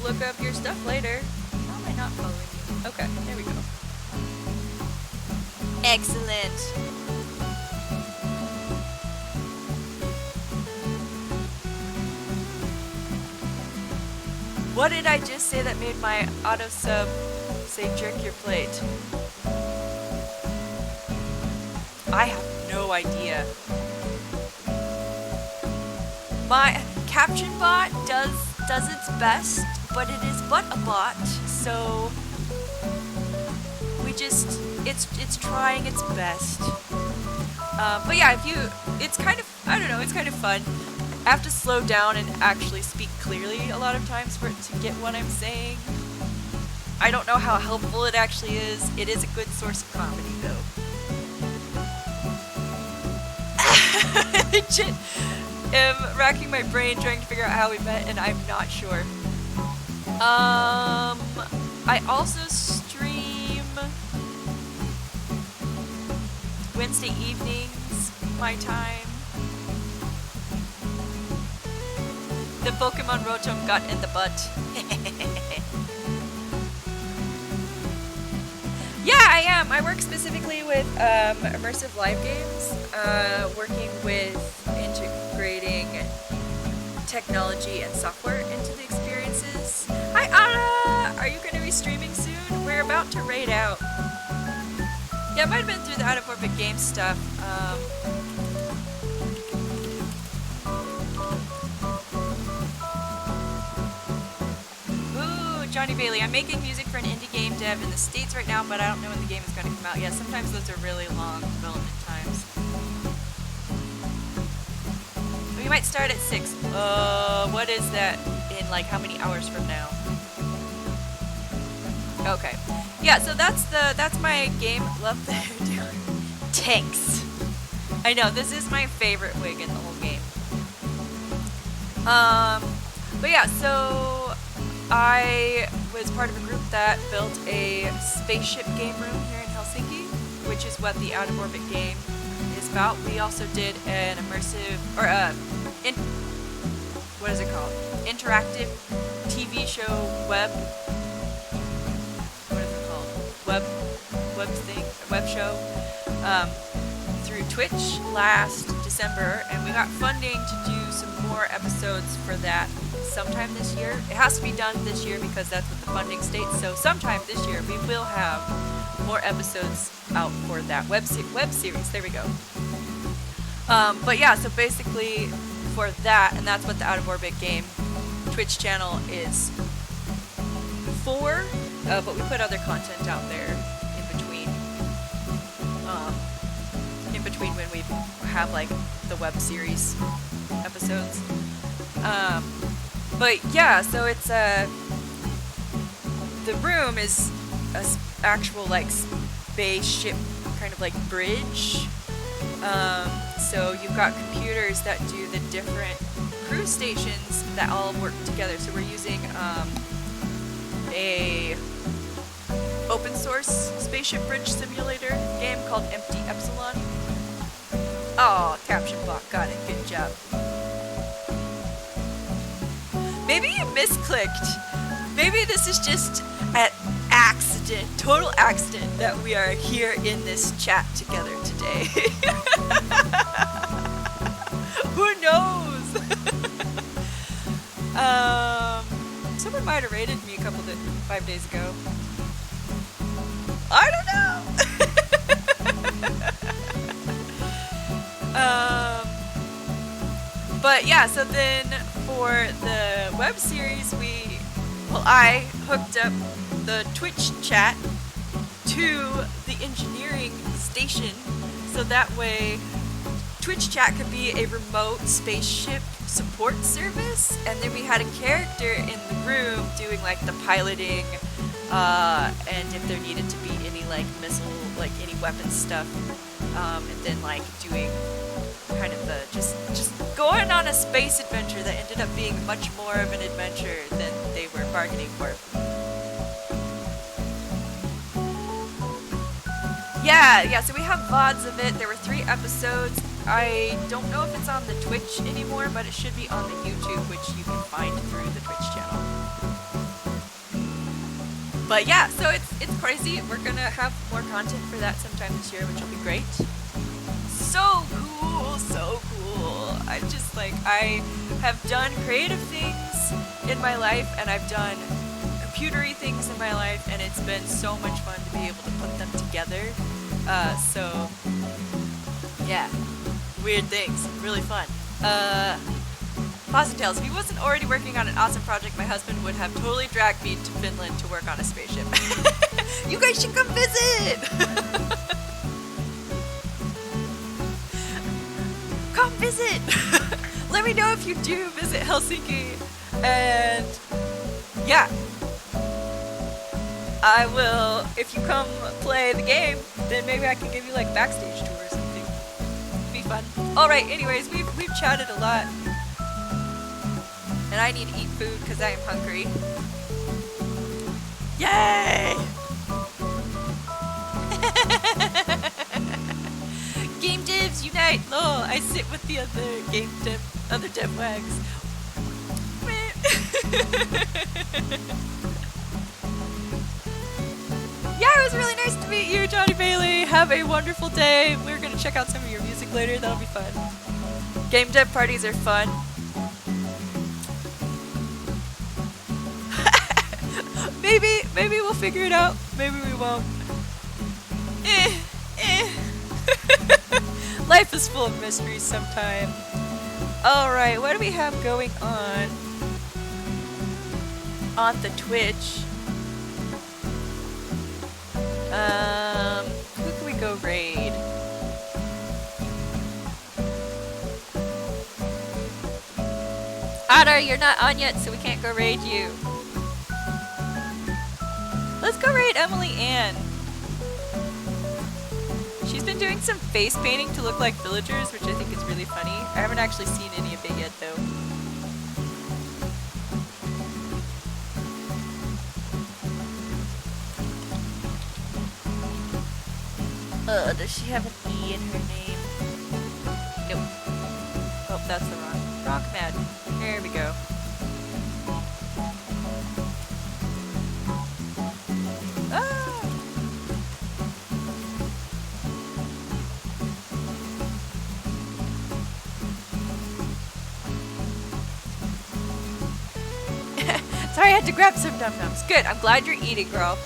look up your stuff later. How am I not following you? Okay, there we go. Excellent. What did I just say that made my auto sub say jerk your plate? I have no idea. My caption bot does its best, but it is but a bot, so we just it's trying its best. But yeah, it's kind of, I don't know, it's kind of fun. I have to slow down and actually speak clearly a lot of times for it to get what I'm saying. I don't know how helpful it actually is. It is a good source of comedy, though. I legit am racking my brain trying to figure out how we met, and I'm not sure. I also stream Wednesday evenings, my time. The Pokemon Rotom got in the butt. Yeah, I am. I work specifically with immersive live games, working with integrating technology and software into the experiences. Hi, Anna! Are you going to be streaming soon? We're about to raid out. Yeah, it might have been through the Out of Orbit game stuff. Johnny Bailey, I'm making music for an indie game dev in the States right now, but I don't know when the game is going to come out yet. Sometimes those are really long development times. We might start at 6. What is that in like how many hours from now? Okay. Yeah, so that's my game. Love the hairdo. Tanks. I know, this is my favorite wig in the whole game. But yeah, so I was part of a group that built a spaceship game room here in Helsinki, which is what the Out of Orbit game is about. We also did an immersive, or what is it called? Interactive TV show web. What is it called? Web show. Through Twitch last December, and we got funding to do some more episodes for that sometime this year. It has to be done this year because that's what the funding states, so sometime this year we will have more episodes out for that web series. There we go. But yeah, so basically for that, and that's what the Out of Orbit game Twitch channel is for, but we put other content out there in between when we have like the web series episodes. But yeah, so it's the room is a actual like spaceship kind of like bridge. So you've got computers that do the different crew stations that all work together. So we're using a open source spaceship bridge simulator game called Empty Epsilon. Oh, caption block, got it, good job. Maybe you misclicked. Maybe this is just an accident, total accident, that we are here in this chat together today. Who knows? Someone might have rated me 5 days ago. I don't know. Yeah, so then for the web series, I hooked up the Twitch chat to the engineering station, so that way Twitch chat could be a remote spaceship support service, and then we had a character in the room doing like the piloting, and if there needed to be any like missile, like any weapon stuff, and then like doing kind of the just going on a space adventure that ended up being much more of an adventure than they were bargaining for. Yeah, so we have VODs of it. There were 3 episodes. I don't know if it's on the Twitch anymore, but it should be on the YouTube, which you can find through the Twitch channel. But yeah, so it's crazy. We're gonna have more content for that sometime this year, which will be great. So cool, so cool. I have done creative things in my life, and I've done computery things in my life, and it's been so much fun to be able to put them together. So yeah, weird things, really fun. Pause and Tales, if he wasn't already working on an awesome project, my husband would have totally dragged me to Finland to work on a spaceship. You guys should come visit! Come visit! Let me know if you do visit Helsinki. And yeah, I will, if you come play the game, then maybe I can give you like backstage tour or something. It'd be fun. Alright, anyways, we've chatted a lot. And I need to eat food because I am hungry. Yay! Game devs unite! Lol, I sit with the other dev wags. Yeah, it was really nice to meet you, Johnny Bailey. Have a wonderful day. We're gonna check out some of your music later. That'll be fun. Game dev parties are fun. Maybe we'll figure it out. Maybe we won't. Life is full of mysteries sometimes. Alright, what do we have going on the Twitch? Who can we go raid? Otter, you're not on yet, so we can't go raid you. Let's go raid Emily Ann. She's been doing some face painting to look like villagers, which I think is really funny. I haven't actually seen any of it yet, though. Does she have an E in her name? Nope. Oh, that's the wrong. Rock Mad. There we go. Ah! Sorry, I had to grab some dum-dums. Good, I'm glad you're eating, girl.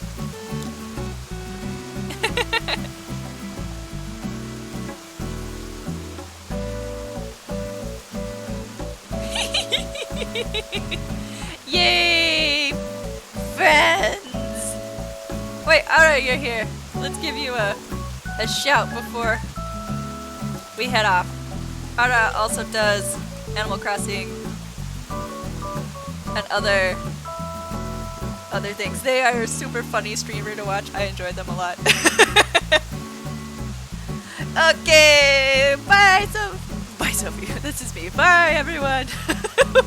Yay! Friends! Wait, alright, you're here. Let's give you a shout before we head off. Ara also does Animal Crossing and other things. They are a super funny streamer to watch. I enjoy them a lot. Okay, bye Sophie. This is me. Bye everyone.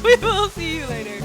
We will see you later.